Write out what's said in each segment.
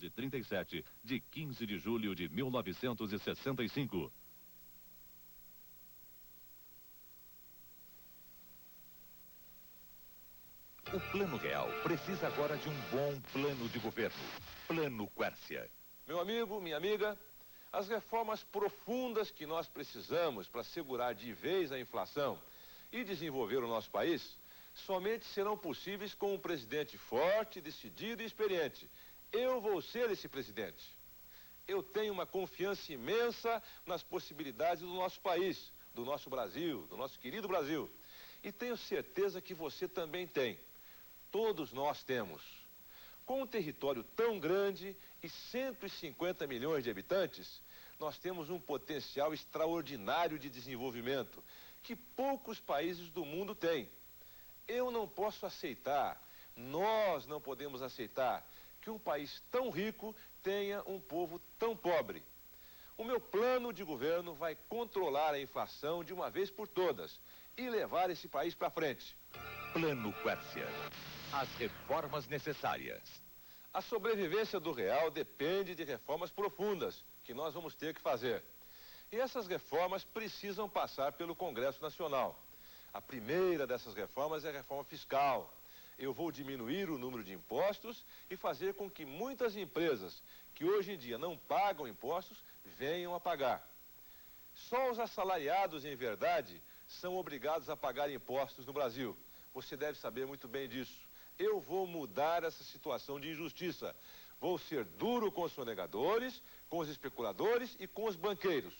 1237, de 15 de julho de 1965. O Plano Real precisa agora de um bom plano de governo. Plano Quércia. Meu amigo, minha amiga, as reformas profundas que nós precisamos para segurar de vez a inflação e desenvolver o nosso país somente serão possíveis com um presidente forte, decidido e experiente. Eu vou ser esse presidente. Eu tenho uma confiança imensa nas possibilidades do nosso país, do nosso Brasil, do nosso querido Brasil. E tenho certeza que você também tem. Todos nós temos. Com um território tão grande e 150 milhões de habitantes, nós temos um potencial extraordinário de desenvolvimento que poucos países do mundo têm. Eu não posso aceitar, nós não podemos aceitar que um país tão rico tenha um povo tão pobre. O meu plano de governo vai controlar a inflação de uma vez por todas e levar esse país para frente. Plano Quércia. As reformas necessárias. A sobrevivência do real depende de reformas profundas que nós vamos ter que fazer. E essas reformas precisam passar pelo Congresso Nacional. A primeira dessas reformas é a reforma fiscal. Eu vou diminuir o número de impostos e fazer com que muitas empresas que hoje em dia não pagam impostos venham a pagar. Só os assalariados, em verdade, são obrigados a pagar impostos no Brasil. Você deve saber muito bem disso. Eu vou mudar essa situação de injustiça. Vou ser duro com os sonegadores, com os especuladores e com os banqueiros.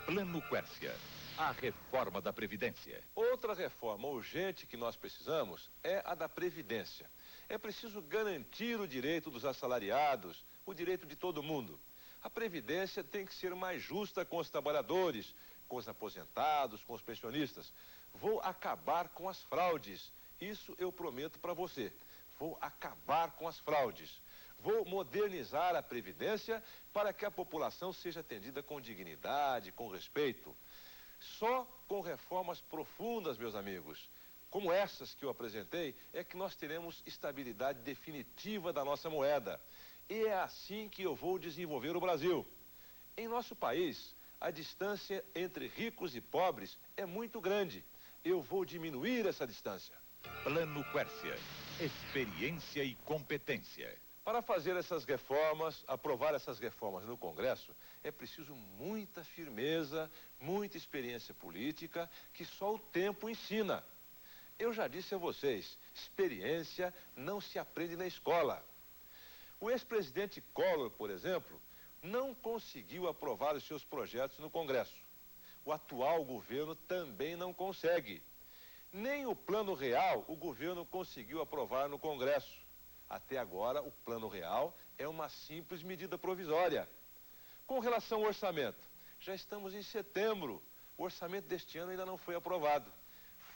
Plano Quércia. A reforma da Previdência. Outra reforma urgente que nós precisamos é a da Previdência. É preciso garantir o direito dos assalariados, o direito de todo mundo. A Previdência tem que ser mais justa com os trabalhadores, com os aposentados, com os pensionistas. Vou acabar com as fraudes. Isso eu prometo para você. Vou acabar com as fraudes. Vou modernizar a Previdência para que a população seja atendida com dignidade, com respeito. Só com reformas profundas, meus amigos, como essas que eu apresentei, é que nós teremos estabilidade definitiva da nossa moeda. E é assim que eu vou desenvolver o Brasil. Em nosso país, a distância entre ricos e pobres é muito grande. Eu vou diminuir essa distância. Plano Quércia. Experiência e competência. Para fazer essas reformas, aprovar essas reformas no Congresso, é preciso muita firmeza, muita experiência política, que só o tempo ensina. Eu já disse a vocês, experiência não se aprende na escola. O ex-presidente Collor, por exemplo, não conseguiu aprovar os seus projetos no Congresso. O atual governo também não consegue. Nem o Plano Real o governo conseguiu aprovar no Congresso. Até agora, o Plano Real é uma simples medida provisória. Com relação ao orçamento, já estamos em setembro. O orçamento deste ano ainda não foi aprovado.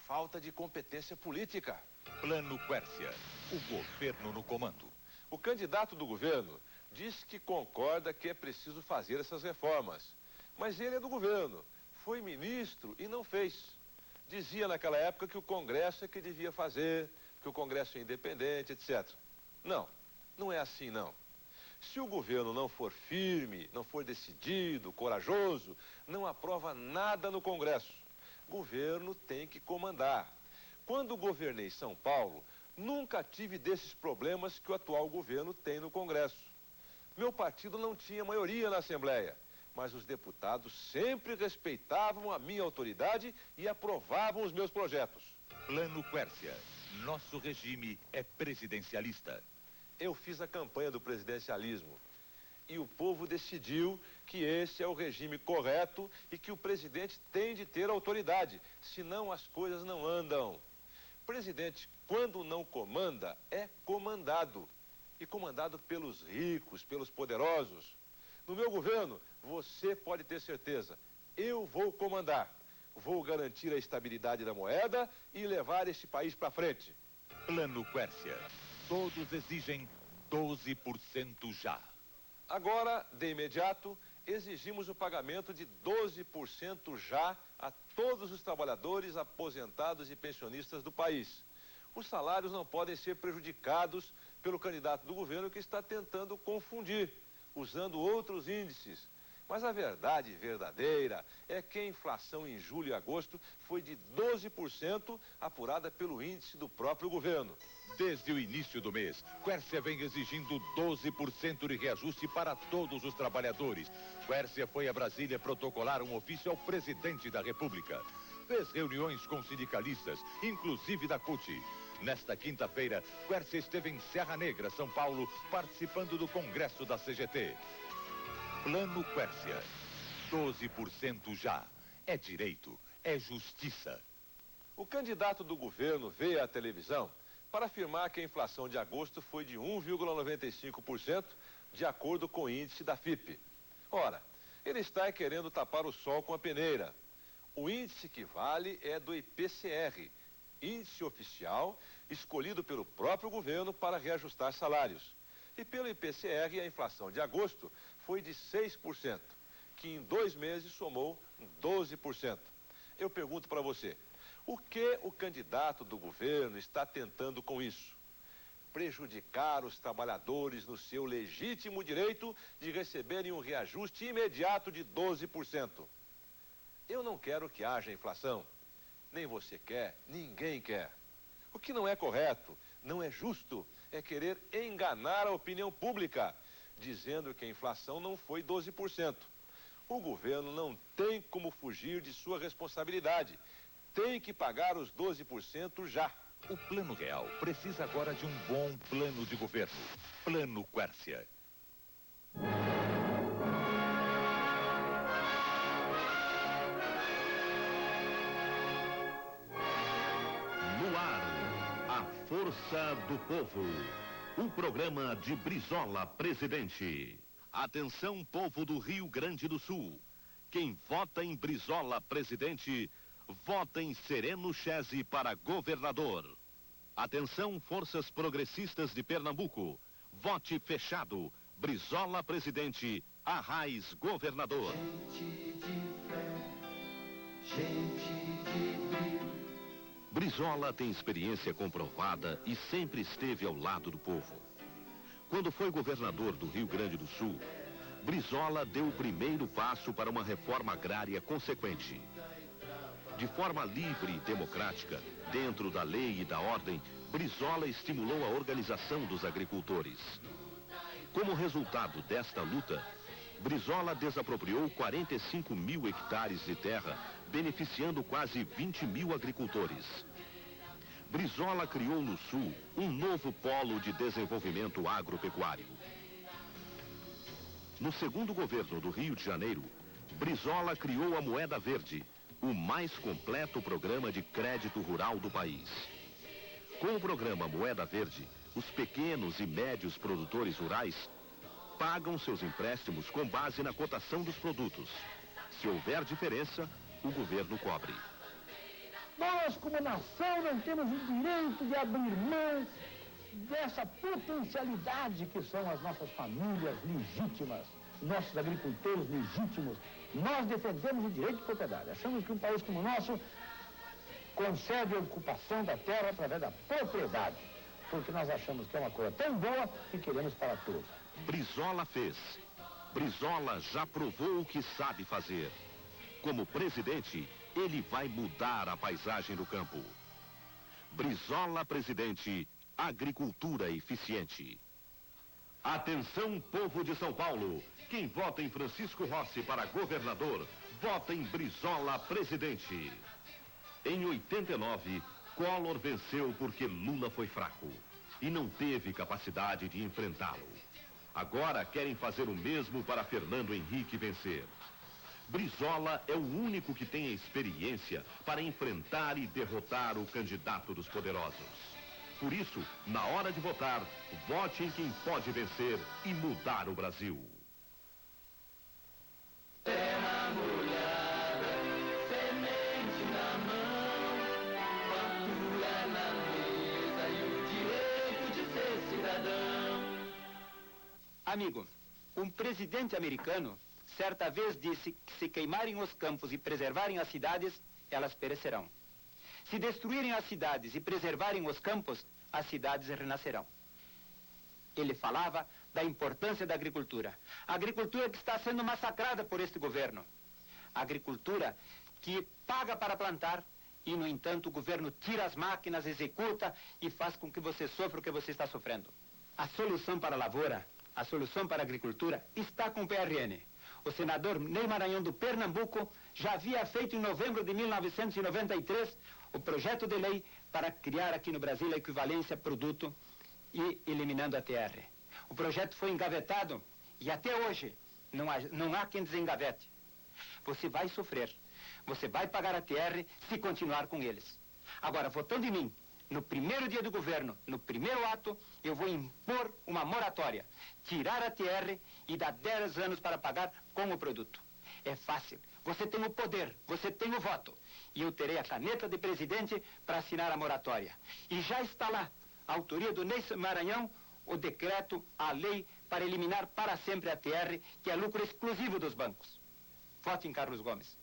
Falta de competência política. Plano Quércia. O governo no comando. O candidato do governo disse que concorda que é preciso fazer essas reformas. Mas ele é do governo, foi ministro e não fez. Dizia naquela época que o Congresso é que devia fazer, que o Congresso é independente, etc. Não, não é assim não. Se o governo não for firme, não for decidido, corajoso, não aprova nada no Congresso. Governo tem que comandar. Quando governei São Paulo, nunca tive desses problemas que o atual governo tem no Congresso. Meu partido não tinha maioria na Assembleia, mas os deputados sempre respeitavam a minha autoridade e aprovavam os meus projetos. Plano Quércia. Nosso regime é presidencialista. Eu fiz a campanha do presidencialismo e o povo decidiu que esse é o regime correto e que o presidente tem de ter autoridade, senão as coisas não andam. Presidente, quando não comanda, é comandado. E comandado pelos ricos, pelos poderosos. No meu governo, você pode ter certeza, eu vou comandar. Vou garantir a estabilidade da moeda e levar este país para frente. Plano Quércia. Todos exigem 12% já. Agora, de imediato, exigimos o pagamento de 12% já a todos os trabalhadores, aposentados e pensionistas do país. Os salários não podem ser prejudicados pelo candidato do governo que está tentando confundir, usando outros índices. Mas a verdade verdadeira é que a inflação em julho e agosto foi de 12%, apurada pelo índice do próprio governo. Desde o início do mês, Quércia vem exigindo 12% de reajuste para todos os trabalhadores. Quércia foi a Brasília protocolar um ofício ao presidente da República. Fez reuniões com sindicalistas, inclusive da CUT. Nesta quinta-feira, Quércia esteve em Serra Negra, São Paulo, participando do congresso da CGT. Plano Quércia. 12% já. É direito, é justiça. O candidato do governo veio à televisão para afirmar que a inflação de agosto foi de 1,95%, de acordo com o índice da FIPE. Ora, ele está querendo tapar o sol com a peneira. O índice que vale é do IPCR, índice oficial escolhido pelo próprio governo para reajustar salários. E pelo IPCR, a inflação de agosto foi de 6%, que em 2 meses somou 12%. Eu pergunto para você, o que o candidato do governo está tentando com isso? Prejudicar os trabalhadores no seu legítimo direito de receberem um reajuste imediato de 12%. Eu não quero que haja inflação. Nem você quer, ninguém quer. O que não é correto, não é justo, é querer enganar a opinião pública, dizendo que a inflação não foi 12%. O governo não tem como fugir de sua responsabilidade. Tem que pagar os 12% já. O Plano Real precisa agora de um bom plano de governo. Plano Quércia. No ar, a força do povo. Um programa de Brizola, presidente. Atenção, povo do Rio Grande do Sul. Quem vota em Brizola, presidente, vota em Sereno Chese para governador. Atenção, forças progressistas de Pernambuco. Vote fechado. Brizola, presidente. Arraiz, governador. Gente de fé, gente de brilho. Brizola tem experiência comprovada e sempre esteve ao lado do povo. Quando foi governador do Rio Grande do Sul, Brizola deu o primeiro passo para uma reforma agrária consequente. De forma livre e democrática, dentro da lei e da ordem, Brizola estimulou a organização dos agricultores. Como resultado desta luta, Brizola desapropriou 45 mil hectares de terra, beneficiando quase 20 mil agricultores. Brizola criou no Sul um novo polo de desenvolvimento agropecuário. No segundo governo do Rio de Janeiro, Brizola criou a Moeda Verde, o mais completo programa de crédito rural do país. Com o programa Moeda Verde, os pequenos e médios produtores rurais pagam seus empréstimos com base na cotação dos produtos. Se houver diferença, o governo cobre. Nós, como nação, não temos o direito de abrir mão dessa potencialidade que são as nossas famílias legítimas, nossos agricultores legítimos. Nós defendemos o direito de propriedade. Achamos que um país como o nosso concede a ocupação da terra através da propriedade, porque nós achamos que é uma coisa tão boa que queremos para todos. Brizola fez. Brizola já provou o que sabe fazer. Como presidente, ele vai mudar a paisagem do campo. Brizola, presidente, agricultura eficiente. Atenção, povo de São Paulo. Quem vota em Francisco Rossi para governador, vota em Brizola, presidente. Em 89, Collor venceu porque Lula foi fraco e não teve capacidade de enfrentá-lo. Agora querem fazer o mesmo para Fernando Henrique vencer. Brizola é o único que tem a experiência para enfrentar e derrotar o candidato dos poderosos. Por isso, na hora de votar, vote em quem pode vencer e mudar o Brasil. Terra molhada, semente na mão, fartura na mesa e o direito de ser cidadão. Amigo, um presidente americano certa vez disse que se queimarem os campos e preservarem as cidades, elas perecerão. Se destruírem as cidades e preservarem os campos, as cidades renascerão. Ele falava da importância da agricultura. A agricultura que está sendo massacrada por este governo. A agricultura que paga para plantar e, no entanto, o governo tira as máquinas, executa e faz com que você sofra o que você está sofrendo. A solução para a lavoura, a solução para a agricultura está com o PRN. O senador Ney Maranhão do Pernambuco já havia feito em novembro de 1993 o projeto de lei para criar aqui no Brasil a equivalência produto e eliminando a TR. O projeto foi engavetado e até hoje não há quem desengavete. Você vai sofrer, você vai pagar a TR se continuar com eles. Agora, votando em mim, no primeiro dia do governo, no primeiro ato, eu vou impor uma moratória, tirar a TR e dar 10 anos para pagar com o produto. É fácil. Você tem o poder, você tem o voto. E eu terei a caneta de presidente para assinar a moratória. E já está lá, a autoria do Ney Maranhão, o decreto, a lei para eliminar para sempre a TR, que é lucro exclusivo dos bancos. Vote em Carlos Gomes.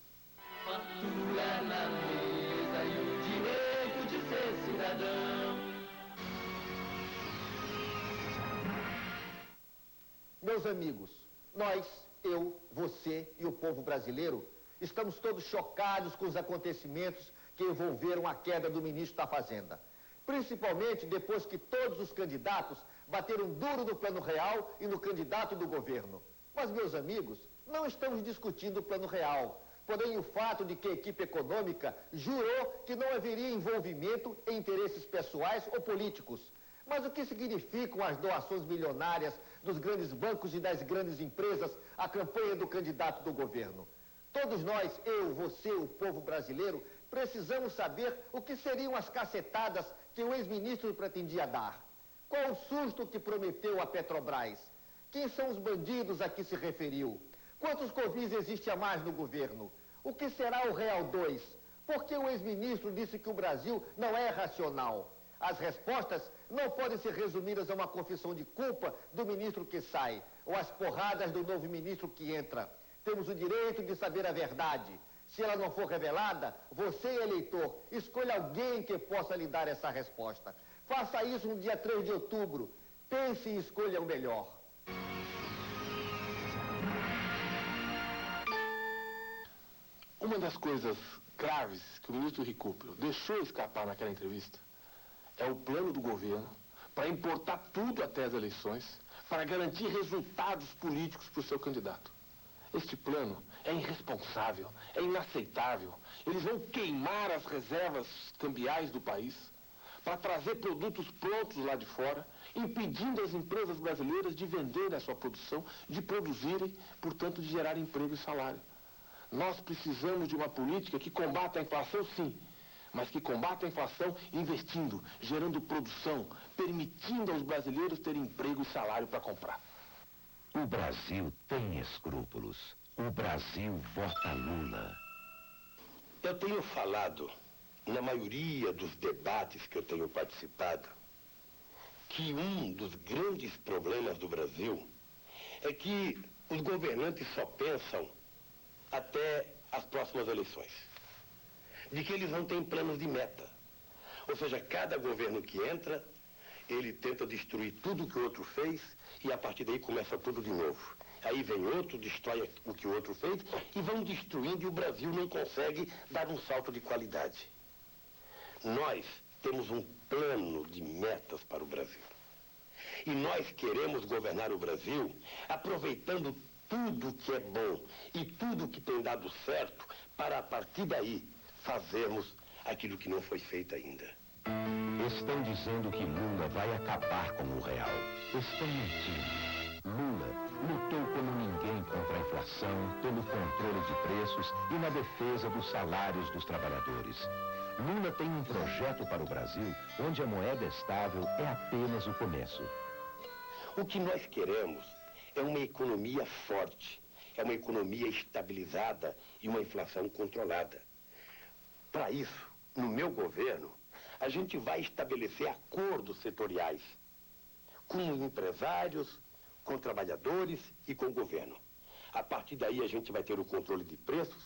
Fartura na mesa e o direito de ser cidadão. Meus amigos, nós, eu, você e o povo brasileiro, estamos todos chocados com os acontecimentos que envolveram a queda do ministro da Fazenda. Principalmente depois que todos os candidatos bateram duro no Plano Real e no candidato do governo. Mas, meus amigos, não estamos discutindo o Plano Real. Porém, o fato de que a equipe econômica jurou que não haveria envolvimento em interesses pessoais ou políticos. Mas o que significam as doações milionárias dos grandes bancos e das grandes empresas à campanha do candidato do governo? Todos nós, eu, você, o povo brasileiro, precisamos saber o que seriam as cacetadas que o ex-ministro pretendia dar. Qual o susto que prometeu a Petrobras? Quem são os bandidos a que se referiu? Quantos covis existe a mais no governo? O que será o Real 2? Por que o ex-ministro disse que o Brasil não é racional? As respostas não podem ser resumidas a uma confissão de culpa do ministro que sai, ou às porradas do novo ministro que entra. Temos o direito de saber a verdade. Se ela não for revelada, você, eleitor, escolha alguém que possa lhe dar essa resposta. Faça isso no dia 3 de outubro. Pense e escolha o melhor. Uma das coisas graves que o ministro Recupero deixou escapar naquela entrevista é o plano do governo para importar tudo até as eleições, para garantir resultados políticos para o seu candidato. Este plano é irresponsável, é inaceitável. Eles vão queimar as reservas cambiais do país para trazer produtos prontos lá de fora, impedindo as empresas brasileiras de venderem a sua produção, de produzirem, portanto, de gerar emprego e salário. Nós precisamos de uma política que combata a inflação, sim, mas que combata a inflação investindo, gerando produção, permitindo aos brasileiros terem emprego e salário para comprar. O Brasil tem escrúpulos. O Brasil vota Lula. Eu tenho falado, na maioria dos debates que eu tenho participado, que um dos grandes problemas do Brasil é que os governantes só pensam até as próximas eleições. De que eles não têm planos de meta. Ou seja, cada governo que entra, ele tenta destruir tudo que o outro fez e a partir daí começa tudo de novo. Aí vem outro, destrói o que o outro fez e vão destruindo e o Brasil não consegue dar um salto de qualidade. Nós temos um plano de metas para o Brasil. E nós queremos governar o Brasil aproveitando tudo que é bom e tudo que tem dado certo para a partir daí fazermos aquilo que não foi feito ainda. Estão dizendo que Lula vai acabar com o real. Estão mentindo. Lula lutou como ninguém contra a inflação, pelo controle de preços e na defesa dos salários dos trabalhadores. Lula tem um projeto para o Brasil onde a moeda estável é apenas o começo. O que nós queremos é uma economia forte, é uma economia estabilizada e uma inflação controlada. Para isso, no meu governo, a gente vai estabelecer acordos setoriais com os empresários, com trabalhadores e com o governo. A partir daí a gente vai ter o controle de preços,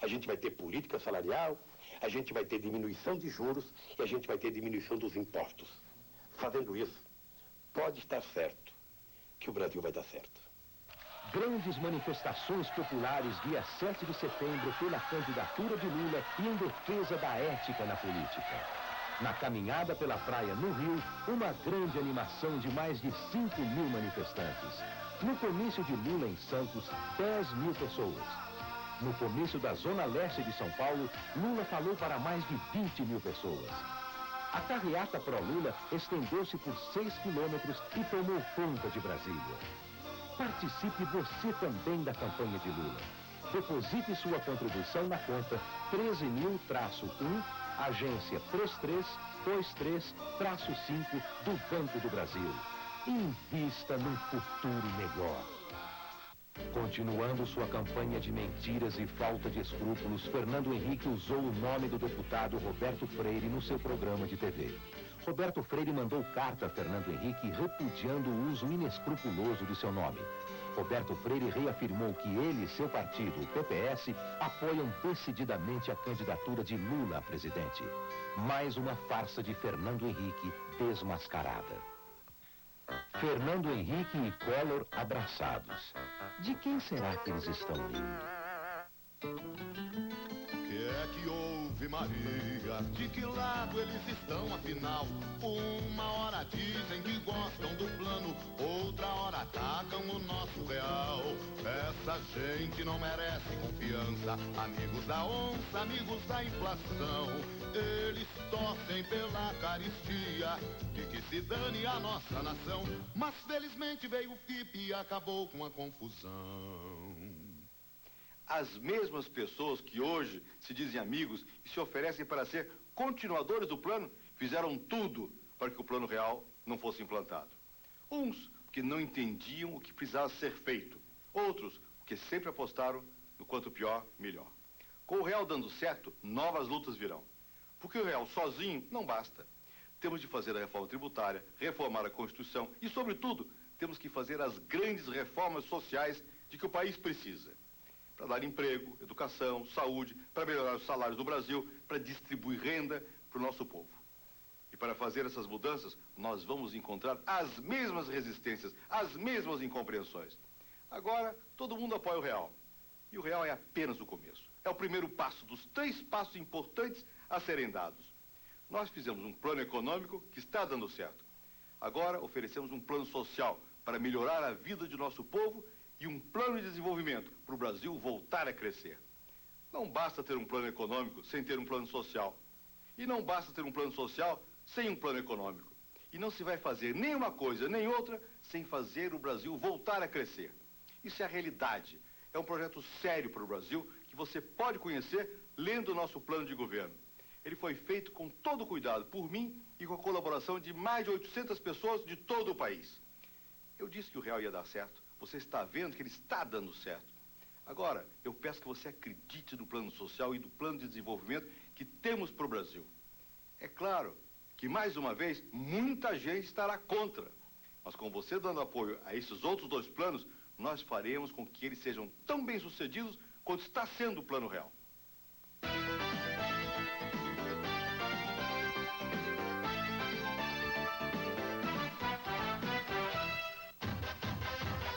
a gente vai ter política salarial, a gente vai ter diminuição de juros e a gente vai ter diminuição dos impostos. Fazendo isso, pode estar certo que o Brasil vai dar certo. Grandes manifestações populares dia 7 de setembro pela candidatura de Lula e em defesa da ética na política. Na caminhada pela praia no Rio, uma grande animação de mais de 5 mil manifestantes. No comício de Lula em Santos, 10 mil pessoas. No comício da Zona Leste de São Paulo, Lula falou para mais de 20 mil pessoas. A carreata pró-Lula estendeu-se por 6 quilômetros e tomou conta de Brasília. Participe você também da campanha de Lula. Deposite sua contribuição na conta 13.000-1, agência 3323-5 do Banco do Brasil. Invista num futuro melhor. Continuando sua campanha de mentiras e falta de escrúpulos, Fernando Henrique usou o nome do deputado Roberto Freire no seu programa de TV. Roberto Freire mandou carta a Fernando Henrique repudiando o uso inescrupuloso de seu nome. Roberto Freire reafirmou que ele e seu partido, o PPS, apoiam decididamente a candidatura de Lula a presidente. Mais uma farsa de Fernando Henrique desmascarada. Fernando Henrique e Collor abraçados. De quem será que eles estão rindo? Que é que houve, Maria? De que lado eles estão, afinal? Uma hora dizem que gostam do plano, outra hora atacam o nosso real. Essa gente não merece confiança. Amigos da onça, amigos da inflação. Eles torcem pela caristia de que se dane a nossa nação. Mas felizmente veio o FIP e acabou com a confusão. As mesmas pessoas que hoje se dizem amigos e se oferecem para ser continuadores do plano, fizeram tudo para que o plano real não fosse implantado. Uns porque não entendiam o que precisava ser feito, outros porque sempre apostaram no quanto pior, melhor. Com o real dando certo, novas lutas virão. Porque o real sozinho não basta. Temos de fazer a reforma tributária, reformar a Constituição e, sobretudo, temos que fazer as grandes reformas sociais de que o país precisa. Para dar emprego, educação, saúde, para melhorar os salários do Brasil, para distribuir renda para o nosso povo. E para fazer essas mudanças, nós vamos encontrar as mesmas resistências, as mesmas incompreensões. Agora, todo mundo apoia o real. E o real é apenas o começo. É o primeiro passo dos 3 passos importantes a serem dados. Nós fizemos um plano econômico que está dando certo. Agora, oferecemos um plano social para melhorar a vida de nosso povo e um plano de desenvolvimento para o Brasil voltar a crescer. Não basta ter um plano econômico sem ter um plano social. E não basta ter um plano social sem um plano econômico. E não se vai fazer nem uma coisa nem outra sem fazer o Brasil voltar a crescer. Isso é a realidade. É um projeto sério para o Brasil que você pode conhecer lendo o nosso plano de governo. Ele foi feito com todo cuidado por mim e com a colaboração de mais de 800 pessoas de todo o país. Eu disse que o real ia dar certo. Você está vendo que ele está dando certo. Agora, eu peço que você acredite no plano social e no plano de desenvolvimento que temos para o Brasil. É claro que, mais uma vez, muita gente estará contra. Mas com você dando apoio a esses outros 2 planos, nós faremos com que eles sejam tão bem-sucedidos quanto está sendo o Plano Real.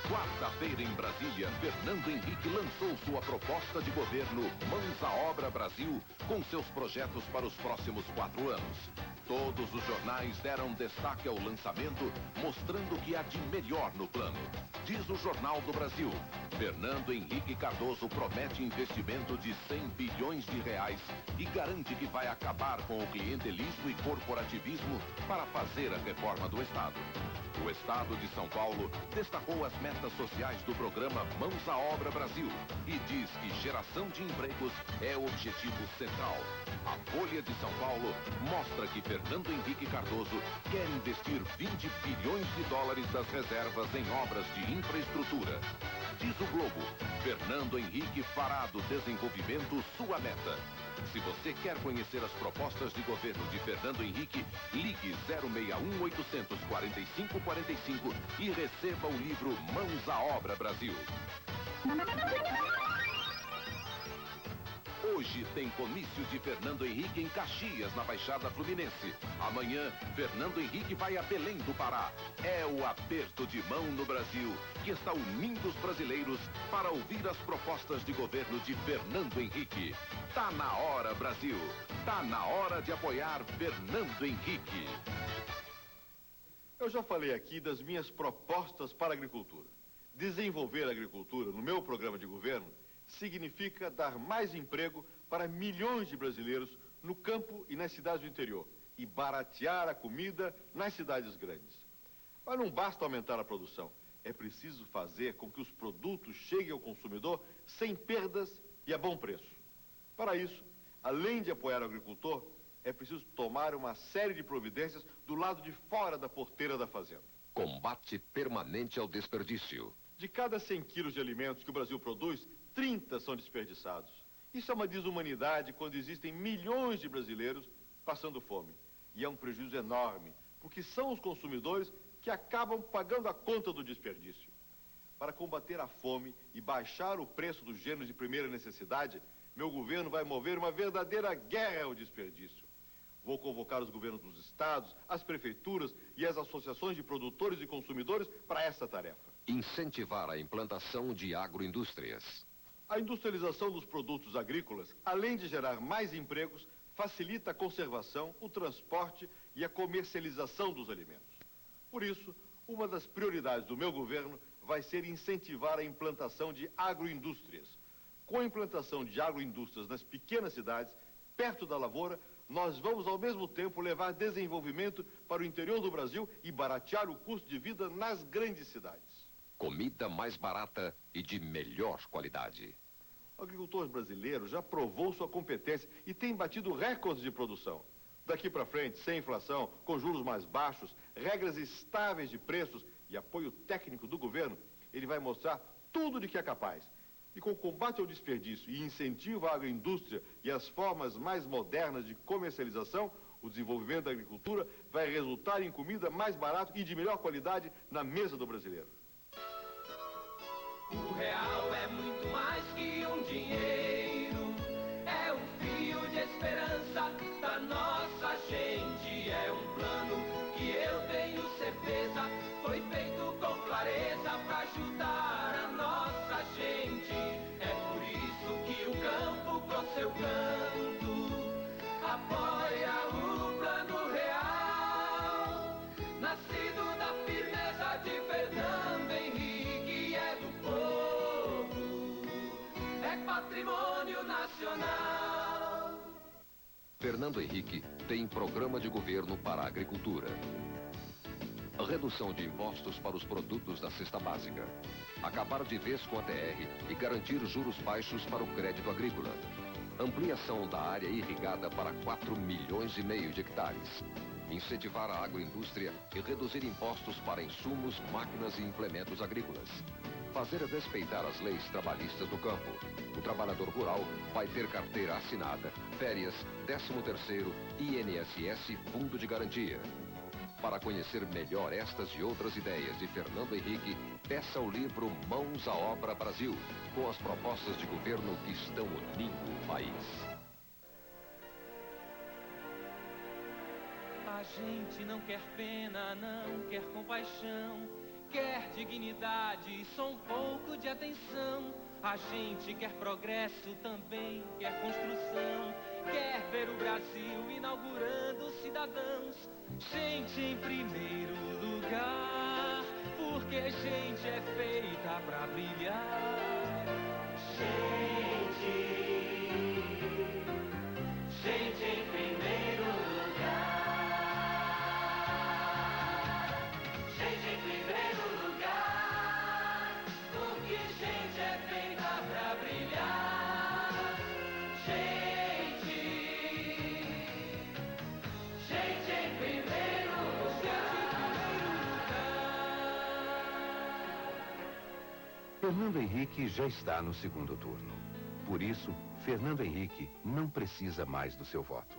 Quarta-feira em Brasília, Fernando Henrique lançou sua proposta de governo Mãos à Obra Brasil, com seus projetos para os próximos 4 anos. Todos os jornais deram destaque ao lançamento, mostrando o que há de melhor no plano. Diz o Jornal do Brasil, Fernando Henrique Cardoso promete investimento de 100 bilhões de reais e garante que vai acabar com o clientelismo e corporativismo para fazer a reforma do Estado. O Estado de São Paulo destacou as metas sociais do programa Mãos à Obra Brasil e diz que geração de empregos é o objetivo central. A Folha de São Paulo mostra que Fernando Henrique Cardoso quer investir 20 bilhões de dólares das reservas em obras de infraestrutura. Diz o Globo, Fernando Henrique fará do desenvolvimento sua meta. Se você quer conhecer as propostas de governo de Fernando Henrique, ligue 061 845 45 e receba o livro Mãos à Obra Brasil. Hoje tem comícios de Fernando Henrique em Caxias, na Baixada Fluminense. Amanhã, Fernando Henrique vai a Belém do Pará. É o aperto de mão no Brasil, que está unindo os brasileiros para ouvir as propostas de governo de Fernando Henrique. Tá na hora, Brasil. Tá na hora de apoiar Fernando Henrique. Eu já falei aqui das minhas propostas para a agricultura. Desenvolver a agricultura no meu programa de governo significa dar mais emprego para milhões de brasileiros no campo e nas cidades do interior e baratear a comida nas cidades grandes. Mas não basta aumentar a produção, é preciso fazer com que os produtos cheguem ao consumidor sem perdas e a bom preço. Para isso, além de apoiar o agricultor, é preciso tomar uma série de providências do lado de fora da porteira da fazenda. Combate permanente ao desperdício. De cada 100 quilos de alimentos que o Brasil produz, 30 são desperdiçados. Isso é uma desumanidade quando existem milhões de brasileiros passando fome. E é um prejuízo enorme, porque são os consumidores que acabam pagando a conta do desperdício. Para combater a fome e baixar o preço dos gêneros de primeira necessidade, meu governo vai mover uma verdadeira guerra ao desperdício. Vou convocar os governos dos estados, as prefeituras e as associações de produtores e consumidores para essa tarefa. Incentivar a implantação de agroindústrias. A industrialização dos produtos agrícolas, além de gerar mais empregos, facilita a conservação, o transporte e a comercialização dos alimentos. Por isso, uma das prioridades do meu governo vai ser incentivar a implantação de agroindústrias. Com a implantação de agroindústrias nas pequenas cidades, perto da lavoura, nós vamos ao mesmo tempo levar desenvolvimento para o interior do Brasil e baratear o custo de vida nas grandes cidades. Comida mais barata e de melhor qualidade. O agricultor brasileiro já provou sua competência e tem batido recordes de produção. Daqui para frente, sem inflação, com juros mais baixos, regras estáveis de preços e apoio técnico do governo, ele vai mostrar tudo de que é capaz. E com o combate ao desperdício e incentivo à agroindústria e às formas mais modernas de comercialização, o desenvolvimento da agricultura vai resultar em comida mais barata e de melhor qualidade na mesa do brasileiro. O real é muito mais que um dinheiro, é um fio de esperança da nossa gente, é um plano que eu tenho certeza foi feito com clareza para ajudar a nossa gente. É por isso que o campo com seu canto apoia o plano real, nascido da firmeza de Fernando Henrique, é do povo, é patrimônio nacional. Fernando Henrique tem programa de governo para a agricultura. Redução de impostos para os produtos da cesta básica. Acabar de vez com a TR e garantir juros baixos para o crédito agrícola. Ampliação da área irrigada para 4,5 milhões de hectares. Incentivar a agroindústria e reduzir impostos para insumos, máquinas e implementos agrícolas. Fazer respeitar as leis trabalhistas do campo. O trabalhador rural vai ter carteira assinada, férias, 13º, INSS, Fundo de Garantia. Para conhecer melhor estas e outras ideias de Fernando Henrique, peça o livro Mãos à Obra Brasil, com as propostas de governo que estão unindo o país. A gente não quer pena, não quer compaixão, quer dignidade e só um pouco de atenção. A gente quer progresso, também quer construção, quer ver o Brasil inaugurando cidadãos. Gente em primeiro lugar, porque gente é feita pra brilhar. Gente em primeiro lugar. Gente em primeiro lugar, porque gente é feita pra brilhar. Gente em primeiro lugar. Fernando Henrique já está no segundo turno. Por isso, Fernando Henrique não precisa mais do seu voto.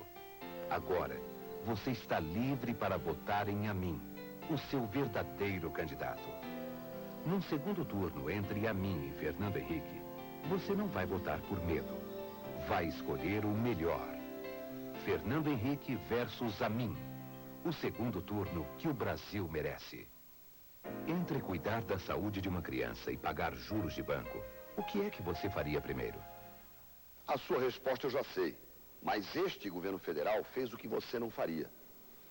Agora, você está livre para votar em Amin, o seu verdadeiro candidato. Num segundo turno entre Amin e Fernando Henrique, você não vai votar por medo. vai escolher o melhor. Fernando Henrique versus Amin. O segundo turno que o Brasil merece. Entre cuidar da saúde de uma criança e pagar juros de banco, o que é que você faria primeiro? A sua resposta eu já sei. Mas este governo federal fez o que você não faria.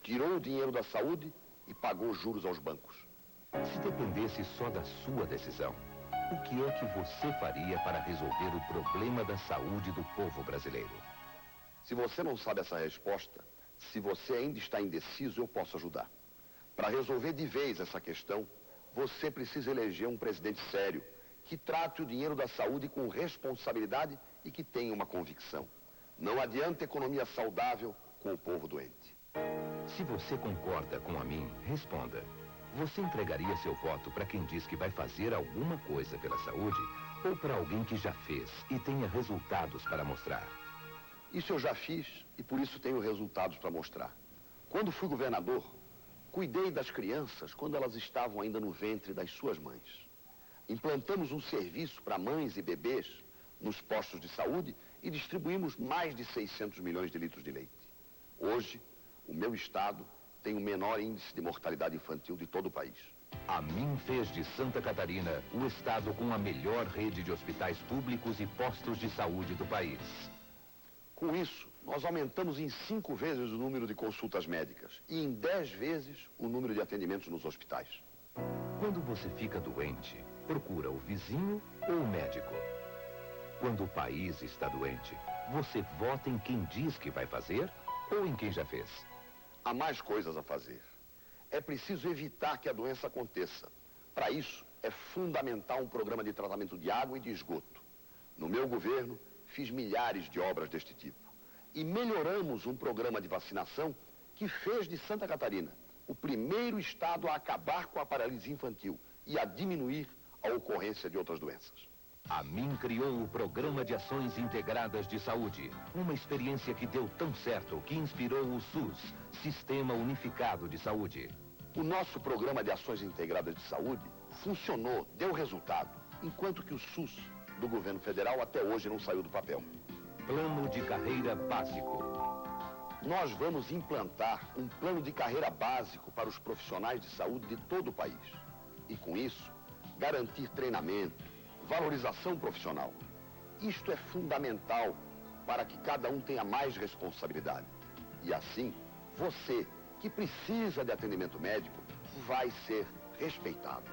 Tirou o dinheiro da saúde e pagou juros aos bancos. Se dependesse só da sua decisão, o que é que você faria para resolver o problema da saúde do povo brasileiro? Se você não sabe essa resposta, se você ainda está indeciso, eu posso ajudar. Para resolver de vez essa questão, você precisa eleger um presidente sério, que trate o dinheiro da saúde com responsabilidade e que tenha uma convicção. Não adianta economia saudável com o povo doente. Se você concorda com a mim, responda. Você entregaria seu voto para quem diz que vai fazer alguma coisa pela saúde ou para alguém que já fez e tenha resultados para mostrar? Isso eu já fiz e por isso tenho resultados para mostrar. Quando fui governador, cuidei das crianças quando elas estavam ainda no ventre das suas mães. Implantamos um serviço para mães e bebês nos postos de saúde e distribuímos mais de 600 milhões de litros de leite. Hoje, o meu estado tem o menor índice de mortalidade infantil de todo o país. Amin fez de Santa Catarina o estado com a melhor rede de hospitais públicos e postos de saúde do país. Com isso, nós aumentamos em 5 vezes o número de consultas médicas e em 10 vezes o número de atendimentos nos hospitais. Quando você fica doente, procura o vizinho ou o médico? Quando o país está doente, você vota em quem diz que vai fazer ou em quem já fez? Há mais coisas a fazer. É preciso evitar que a doença aconteça. Para isso, é fundamental um programa de tratamento de água e de esgoto. No meu governo, fiz milhares de obras deste tipo. E melhoramos um programa de vacinação que fez de Santa Catarina o primeiro estado a acabar com a paralisia infantil e a diminuir a ocorrência de outras doenças. Amin criou o Programa de Ações Integradas de Saúde, uma experiência que deu tão certo que inspirou o SUS, Sistema Unificado de Saúde. O nosso Programa de Ações Integradas de Saúde funcionou, deu resultado, enquanto que o SUS do governo federal até hoje não saiu do papel. Plano de Carreira Básico. Nós vamos implantar um plano de carreira básico para os profissionais de saúde de todo o país. E com isso, garantir treinamento, valorização profissional. Isto é fundamental para que cada um tenha mais responsabilidade. E assim, você, que precisa de atendimento médico, vai ser respeitado.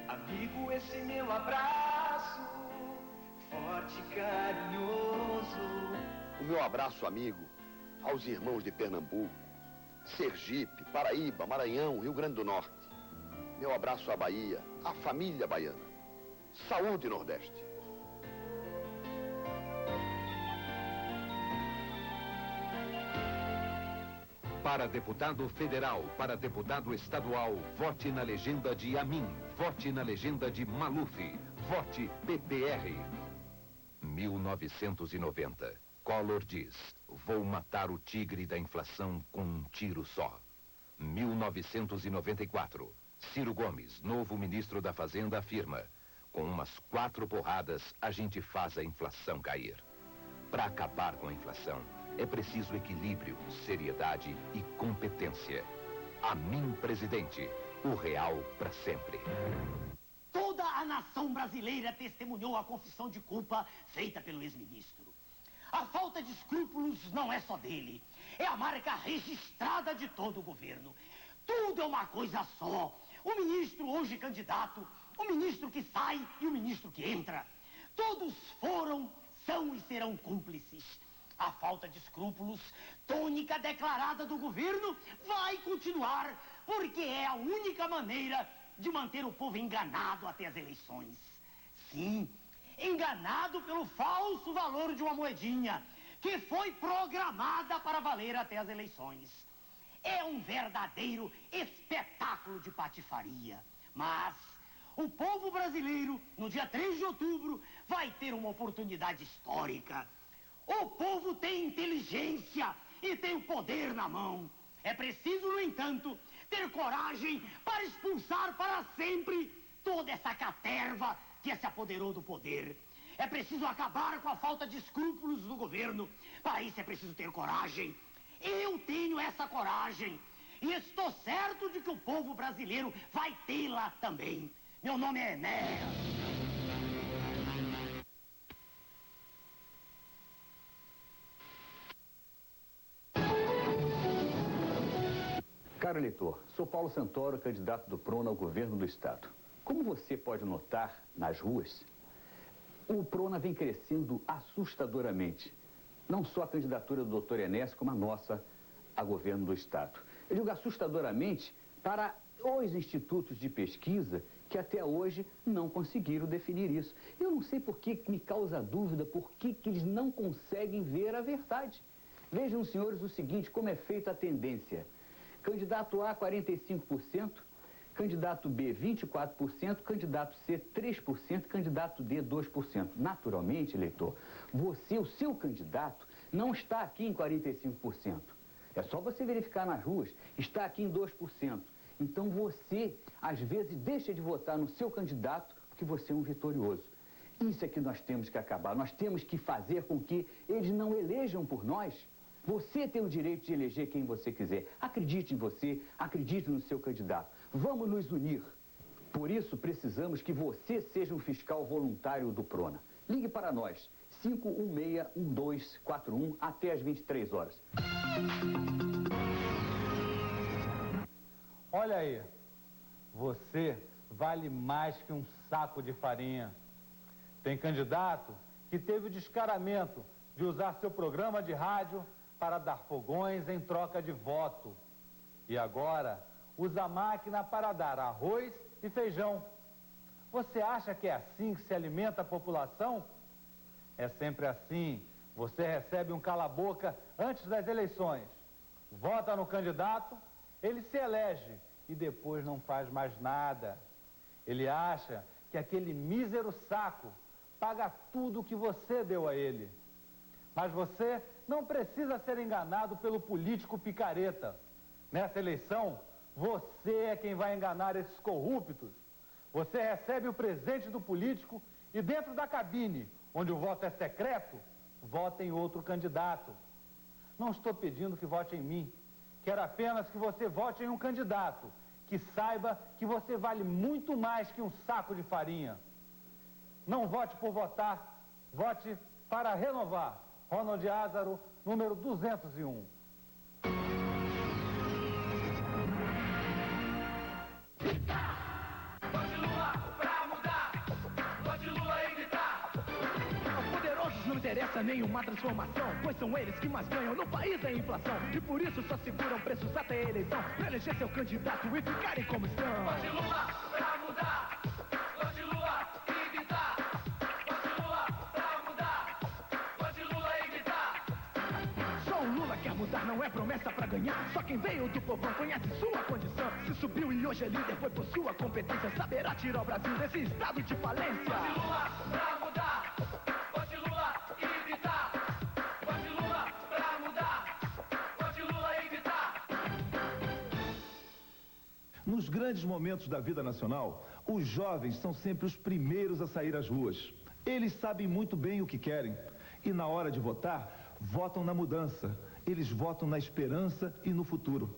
Amigo, esse meu abraço, forte e carinhoso. O meu abraço, amigo, aos irmãos de Pernambuco, Sergipe, Paraíba, Maranhão, Rio Grande do Norte. Meu abraço à Bahia, à família baiana. Saúde, Nordeste. Para deputado federal, para deputado estadual, vote na legenda de Amin, vote na legenda de Maluf, vote PPR. 1990. Collor diz: vou matar o tigre da inflação com um tiro só. 1994. Ciro Gomes, novo ministro da Fazenda, afirma: com umas 4 porradas, a gente faz a inflação cair. Para acabar com a inflação, é preciso equilíbrio, seriedade e competência. Amin, presidente, o real para sempre. Toda a nação brasileira testemunhou a confissão de culpa feita pelo ex-ministro. A falta de escrúpulos não é só dele, é a marca registrada de todo o governo. Tudo é uma coisa só. O ministro hoje candidato, o ministro que sai e o ministro que entra. Todos foram, são e serão cúmplices. A falta de escrúpulos, tônica declarada do governo, vai continuar, porque é a única maneira de manter o povo enganado até as eleições. Sim, enganado pelo falso valor de uma moedinha, que foi programada para valer até as eleições. É um verdadeiro espetáculo de patifaria. Mas o povo brasileiro, no dia 3 de outubro, vai ter uma oportunidade histórica. O povo tem inteligência e tem o poder na mão. É preciso, no entanto, ter coragem para expulsar para sempre toda essa caterva que se apoderou do poder. É preciso acabar com a falta de escrúpulos do governo. Para isso é preciso ter coragem. Eu tenho essa coragem. E estou certo de que o povo brasileiro vai tê-la também. Meu nome é Enéas. Caro eleitor, sou Paulo Santoro, candidato do PRONA ao governo do estado. Como você pode notar nas ruas, o PRONA vem crescendo assustadoramente. Não só a candidatura do Dr. Enéas, como a nossa a governo do estado. Eu digo assustadoramente para os institutos de pesquisa que até hoje não conseguiram definir isso. Eu não sei por que me causa dúvida, por que eles não conseguem ver a verdade. Vejam, senhores, o seguinte, como é feita a tendência. Candidato A, 45%, candidato B, 24%, candidato C, 3%, candidato D, 2%. Naturalmente, eleitor, você, o seu candidato, não está aqui em 45%. É só você verificar nas ruas, está aqui em 2%. Então você, às vezes, deixa de votar no seu candidato porque você é um vitorioso. Isso é que nós temos que acabar. Nós temos que fazer com que eles não elejam por nós. Você tem o direito de eleger quem você quiser. Acredite em você, acredite no seu candidato. Vamos nos unir. Por isso, precisamos que você seja um fiscal voluntário do PRONA. Ligue para nós, 516-1241, até às 23 horas. Olha aí, você vale mais que um saco de farinha. Tem candidato que teve o descaramento de usar seu programa de rádio para dar fogões em troca de voto. E agora, usa a máquina para dar arroz e feijão. Você acha que é assim que se alimenta a população? É sempre assim. Você recebe um cala-boca antes das eleições. Vota no candidato, ele se elege e depois não faz mais nada. Ele acha que aquele mísero saco paga tudo que você deu a ele. Mas você não precisa ser enganado pelo político picareta. Nessa eleição, você é quem vai enganar esses corruptos. Você recebe o presente do político e dentro da cabine, onde o voto é secreto, vota em outro candidato. Não estou pedindo que vote em mim. Quero apenas que você vote em um candidato que saiba que você vale muito mais que um saco de farinha. Não vote por votar, vote para renovar. Ronald Ázaro, número 201. Vote Lula pra mudar, vote Lula e gritar. Aos poderosos não interessa nenhuma transformação, pois são eles que mais ganham no país da inflação. E por isso só seguram preços até a eleição, pra eleger seu candidato e ficarem como estão. Vote Lula pra mudar, vote Lula e gritar. Vote Lula pra mudar, vote Lula e gritar. Só o Lula quer mudar, não é promessa pra ganhar. Só quem veio do povão conhece sua condição. Se subiu e hoje é líder foi por sua competência, saberá tirar o Brasil desse estado de falência. Vote Lula pra mudar, vote Lula e gritar. Vote Lula pra mudar, vote Lula e gritar. Nos grandes momentos da vida nacional, os jovens são sempre os primeiros a sair às ruas. Eles sabem muito bem o que querem. E na hora de votar, votam na mudança. Eles votam na esperança e no futuro.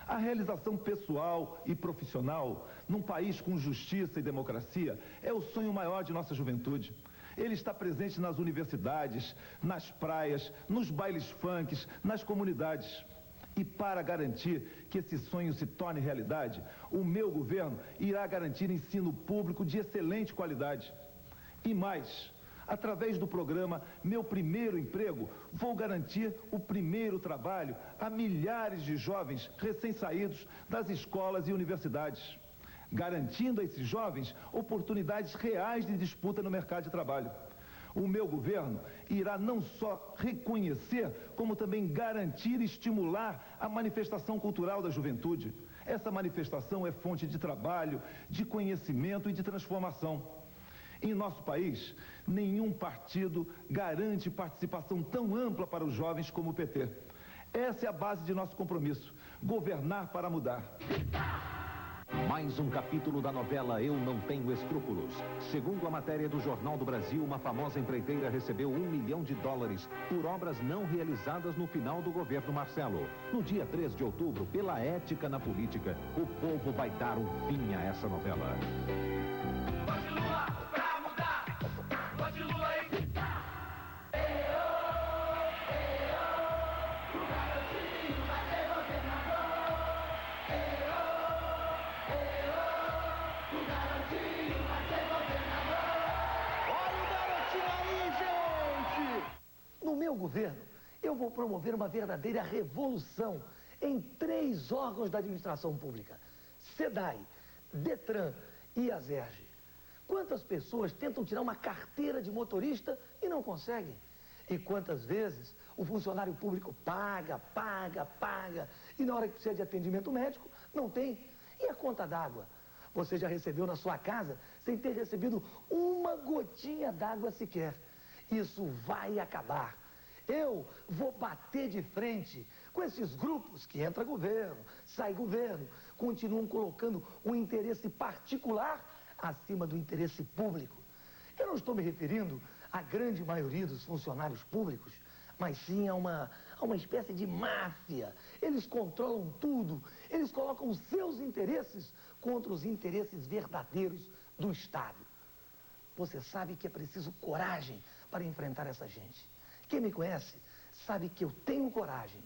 A realização pessoal e profissional num país com justiça e democracia é o sonho maior de nossa juventude. Ele está presente nas universidades, nas praias, nos bailes funks, nas comunidades. E para garantir que esse sonho se torne realidade, o meu governo irá garantir ensino público de excelente qualidade. E mais, através do programa Meu Primeiro Emprego, vou garantir o primeiro trabalho a milhares de jovens recém-saídos das escolas e universidades, garantindo a esses jovens oportunidades reais de disputa no mercado de trabalho. O meu governo irá não só reconhecer, como também garantir e estimular a manifestação cultural da juventude. Essa manifestação é fonte de trabalho, de conhecimento e de transformação. Em nosso país, nenhum partido garante participação tão ampla para os jovens como o PT. Essa é a base de nosso compromisso: governar para mudar. Mais um capítulo da novela Eu Não Tenho Escrúpulos. Segundo a matéria do Jornal do Brasil, uma famosa empreiteira recebeu $1 milhão por obras não realizadas no final do governo Marcelo. No dia 3 de outubro, pela ética na política, o povo vai dar um fim a essa novela. No meu governo, eu vou promover uma verdadeira revolução em 3 órgãos da administração pública: SEDAI, DETRAN e ASERJ. Quantas pessoas tentam tirar uma carteira de motorista e não conseguem? E quantas vezes o funcionário público paga, e na hora que precisa de atendimento médico, não tem? E a conta d'água? Você já recebeu na sua casa sem ter recebido uma gotinha d'água sequer. Isso vai acabar. Eu vou bater de frente com esses grupos que entra governo, sai governo, continuam colocando o interesse particular acima do interesse público. Eu não estou me referindo à grande maioria dos funcionários públicos, mas sim a uma espécie de máfia. Eles controlam tudo, eles colocam os seus interesses contra os interesses verdadeiros do Estado. Você sabe que é preciso coragem para enfrentar essa gente. Quem me conhece sabe que eu tenho coragem.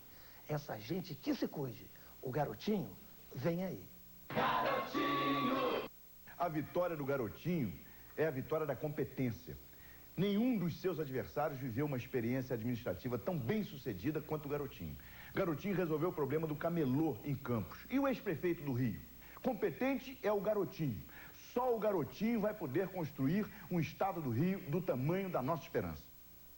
Essa gente que se cuide. O garotinho vem aí. Garotinho! A vitória do garotinho é a vitória da competência. Nenhum dos seus adversários viveu uma experiência administrativa tão bem sucedida quanto o garotinho. Garotinho resolveu o problema do camelô em Campos. E o ex-prefeito do Rio? Competente é o garotinho. Só o garotinho vai poder construir um estado do Rio do tamanho da nossa esperança.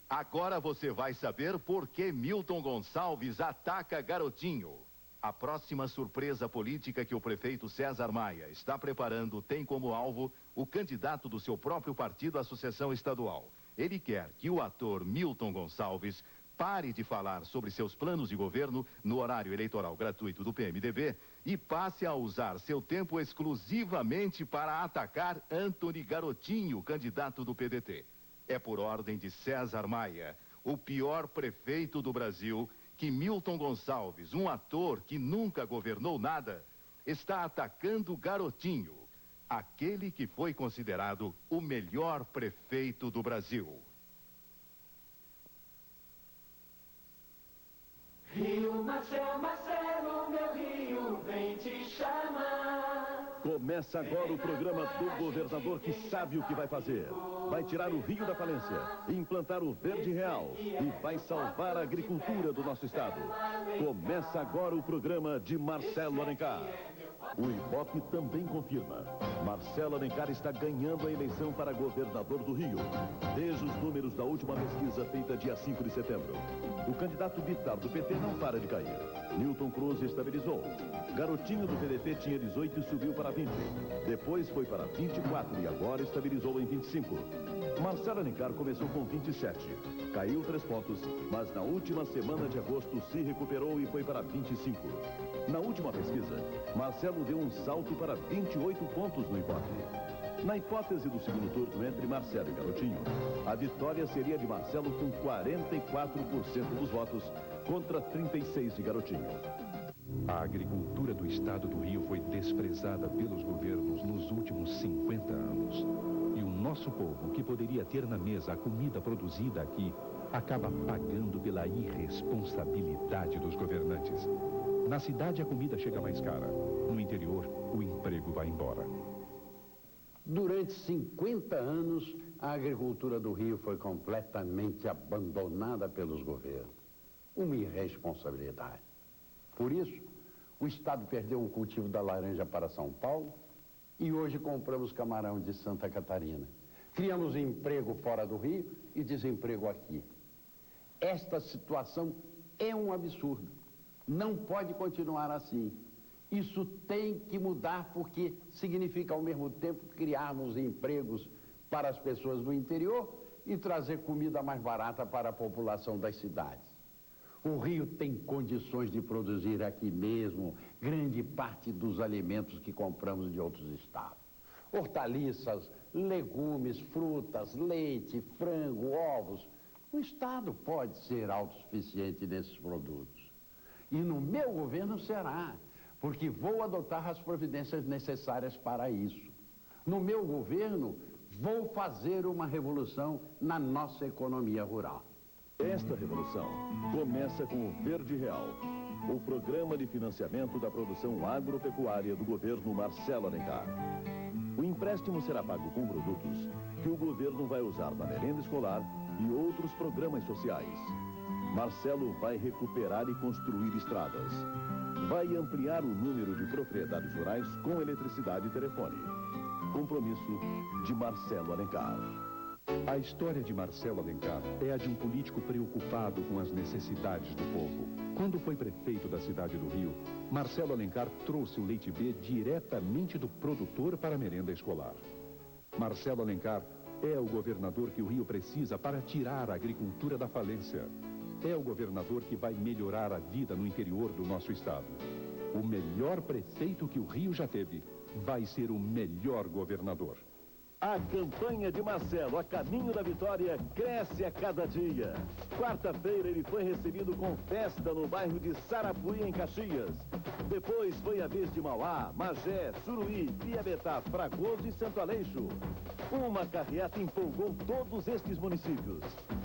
Agora você vai saber por que Milton Gonçalves ataca Garotinho. A próxima surpresa política que o prefeito César Maia está preparando tem como alvo o candidato do seu próprio partido à sucessão estadual. Ele quer que o ator Milton Gonçalves pare de falar sobre seus planos de governo no horário eleitoral gratuito do PMDB e passe a usar seu tempo exclusivamente para atacar Antony Garotinho, candidato do PDT. É por ordem de César Maia, o pior prefeito do Brasil, que Milton Gonçalves, um ator que nunca governou nada, está atacando Garotinho, aquele que foi considerado o melhor prefeito do Brasil. Rio, Marcelo, meu Rio, vem te chamar. Começa agora o programa do governador que sabe o que vai fazer. Vai tirar o Rio da falência, implantar o verde real e vai salvar a agricultura do nosso estado. Começa agora o programa de Marcelo Alencar. O Ibope também confirma. Marcelo Alencar está ganhando a eleição para governador do Rio. Desde os números da última pesquisa feita dia 5 de setembro. O candidato Bitar do PT não para de cair. Newton Cruz estabilizou. Garotinho do PDT tinha 18 e subiu para 20. Depois foi para 24 e agora estabilizou em 25. Marcelo Alencar começou com 27. Caiu 3 pontos, mas na última semana de agosto se recuperou e foi para 25. Na última pesquisa, Marcelo deu um salto para 28 pontos no Ibope. Na hipótese do segundo turno entre Marcelo e Garotinho, a vitória seria de Marcelo com 44% dos votos contra 36% de Garotinho. A agricultura do estado do Rio foi desprezada pelos governos nos últimos 50 anos. E o nosso povo, que poderia ter na mesa a comida produzida aqui, acaba pagando pela irresponsabilidade dos governantes. Na cidade a comida chega mais cara. No interior, o emprego vai embora. Durante 50 anos, a agricultura do Rio foi completamente abandonada pelos governos. Uma irresponsabilidade. Por isso, o Estado perdeu o cultivo da laranja para São Paulo e hoje compramos camarão de Santa Catarina. Criamos emprego fora do Rio e desemprego aqui. Esta situação é um absurdo. Não pode continuar assim. Isso tem que mudar porque significa ao mesmo tempo criarmos empregos para as pessoas do interior e trazer comida mais barata para a população das cidades. O Rio tem condições de produzir aqui mesmo grande parte dos alimentos que compramos de outros estados. Hortaliças, legumes, frutas, leite, frango, ovos. O estado pode ser autossuficiente nesses produtos. E no meu governo será, porque vou adotar as providências necessárias para isso. No meu governo, vou fazer uma revolução na nossa economia rural. Esta revolução começa com o Verde Real, o programa de financiamento da produção agropecuária do governo Marcelo Alencar. O empréstimo será pago com produtos que o governo vai usar na merenda escolar e outros programas sociais. Marcelo vai recuperar e construir estradas. Vai ampliar o número de propriedades rurais com eletricidade e telefone. Compromisso de Marcelo Alencar. A história de Marcelo Alencar é a de um político preocupado com as necessidades do povo. Quando foi prefeito da cidade do Rio, Marcelo Alencar trouxe o leite B diretamente do produtor para a merenda escolar. Marcelo Alencar é o governador que o Rio precisa para tirar a agricultura da falência. É o governador que vai melhorar a vida no interior do nosso estado. O melhor prefeito que o Rio já teve vai ser o melhor governador. A campanha de Marcelo a caminho da vitória cresce a cada dia. Quarta-feira ele foi recebido com festa no bairro de Sarapuí, em Caxias. Depois foi a vez de Mauá, Magé, Suruí, Piabetá, Fragoso e Santo Aleixo. Uma carreata empolgou todos estes municípios.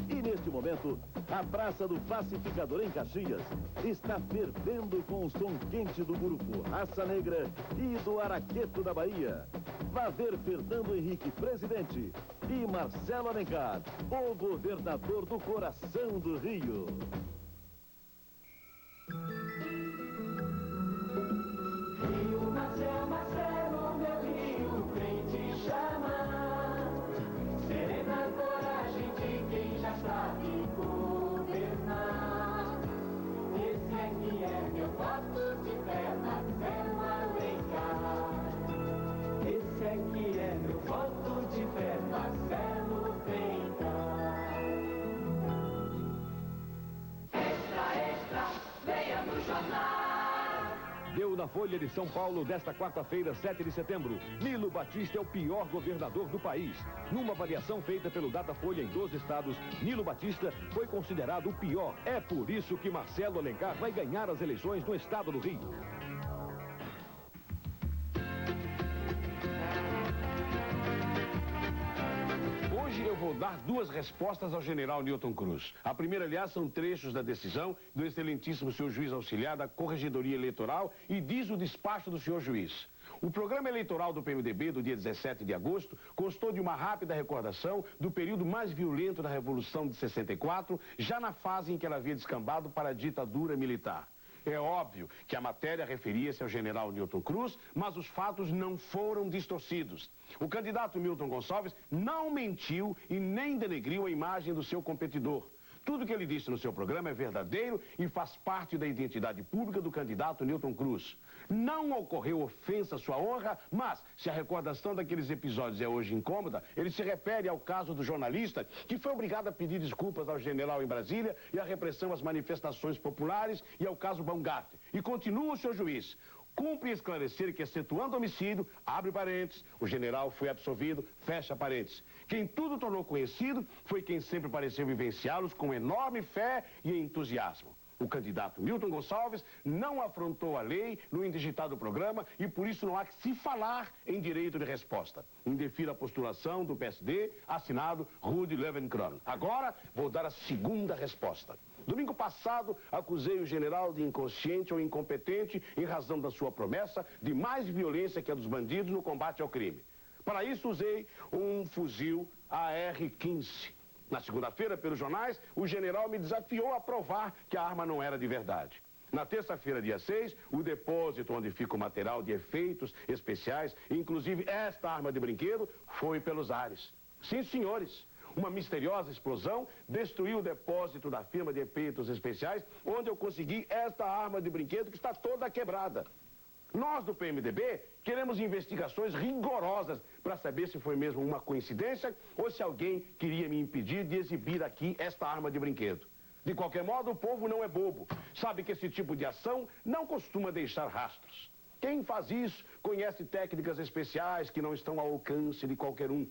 E neste momento, a Praça do Pacificador em Caxias está fervendo com o som quente do grupo Raça Negra e do Araqueto da Bahia. Vá ver Fernando Henrique, presidente, e Marcelo Alencar, o governador do coração do Rio. Rio, Marcelo, Marcelo, meu Rio, vem te chamar. Serena coragem de quem já sabe governar. Esse aqui é meu voto de fé, Marcelo Alencar. Esse aqui é meu voto de fé, Marcelo, vem cá. Extra, extra, leia no jornal. Deu na Folha de São Paulo desta quarta-feira, 7 de setembro. Nilo Batista é o pior governador do país. Numa avaliação feita pelo Datafolha em 12 estados, Nilo Batista foi considerado o pior. É por isso que Marcelo Alencar vai ganhar as eleições no estado do Rio. Hoje eu vou dar duas respostas ao general Newton Cruz. A primeira, aliás, são trechos da decisão do excelentíssimo senhor juiz auxiliar da Corregedoria Eleitoral e diz o despacho do senhor juiz. O programa eleitoral do PMDB do dia 17 de agosto constou de uma rápida recordação do período mais violento da Revolução de 64, já na fase em que ela havia descambado para a ditadura militar. É óbvio que a matéria referia-se ao general Newton Cruz, mas os fatos não foram distorcidos. O candidato Milton Gonçalves não mentiu e nem denegriu a imagem do seu competidor. Tudo que ele disse no seu programa é verdadeiro e faz parte da identidade pública do candidato Newton Cruz. Não ocorreu ofensa à sua honra, mas se a recordação daqueles episódios é hoje incômoda, ele se refere ao caso do jornalista que foi obrigado a pedir desculpas ao general em Brasília e à repressão às manifestações populares e ao caso Baumgarten. E continua o senhor juiz. Cumpre esclarecer que, excetuando homicídio, abre parênteses, o general foi absolvido, fecha parênteses. Quem tudo tornou conhecido foi quem sempre pareceu vivenciá-los com enorme fé e entusiasmo. O candidato Milton Gonçalves não afrontou a lei no indigitado programa e por isso não há que se falar em direito de resposta. Indefiro a postulação do PSD, assinado Rudy Levenkron. Agora vou dar a segunda resposta. Domingo passado, acusei o general de inconsciente ou incompetente em razão da sua promessa de mais violência que a dos bandidos no combate ao crime. Para isso, usei um fuzil AR-15. Na segunda-feira, pelos jornais, o general me desafiou a provar que a arma não era de verdade. Na terça-feira, dia 6, o depósito onde fica o material de efeitos especiais, inclusive esta arma de brinquedo, foi pelos ares. Sim, senhores. Uma misteriosa explosão destruiu o depósito da firma de efeitos especiais, onde eu consegui esta arma de brinquedo que está toda quebrada. Nós do PMDB queremos investigações rigorosas para saber se foi mesmo uma coincidência ou se alguém queria me impedir de exibir aqui esta arma de brinquedo. De qualquer modo, o povo não é bobo. Sabe que esse tipo de ação não costuma deixar rastros. Quem faz isso conhece técnicas especiais que não estão ao alcance de qualquer um.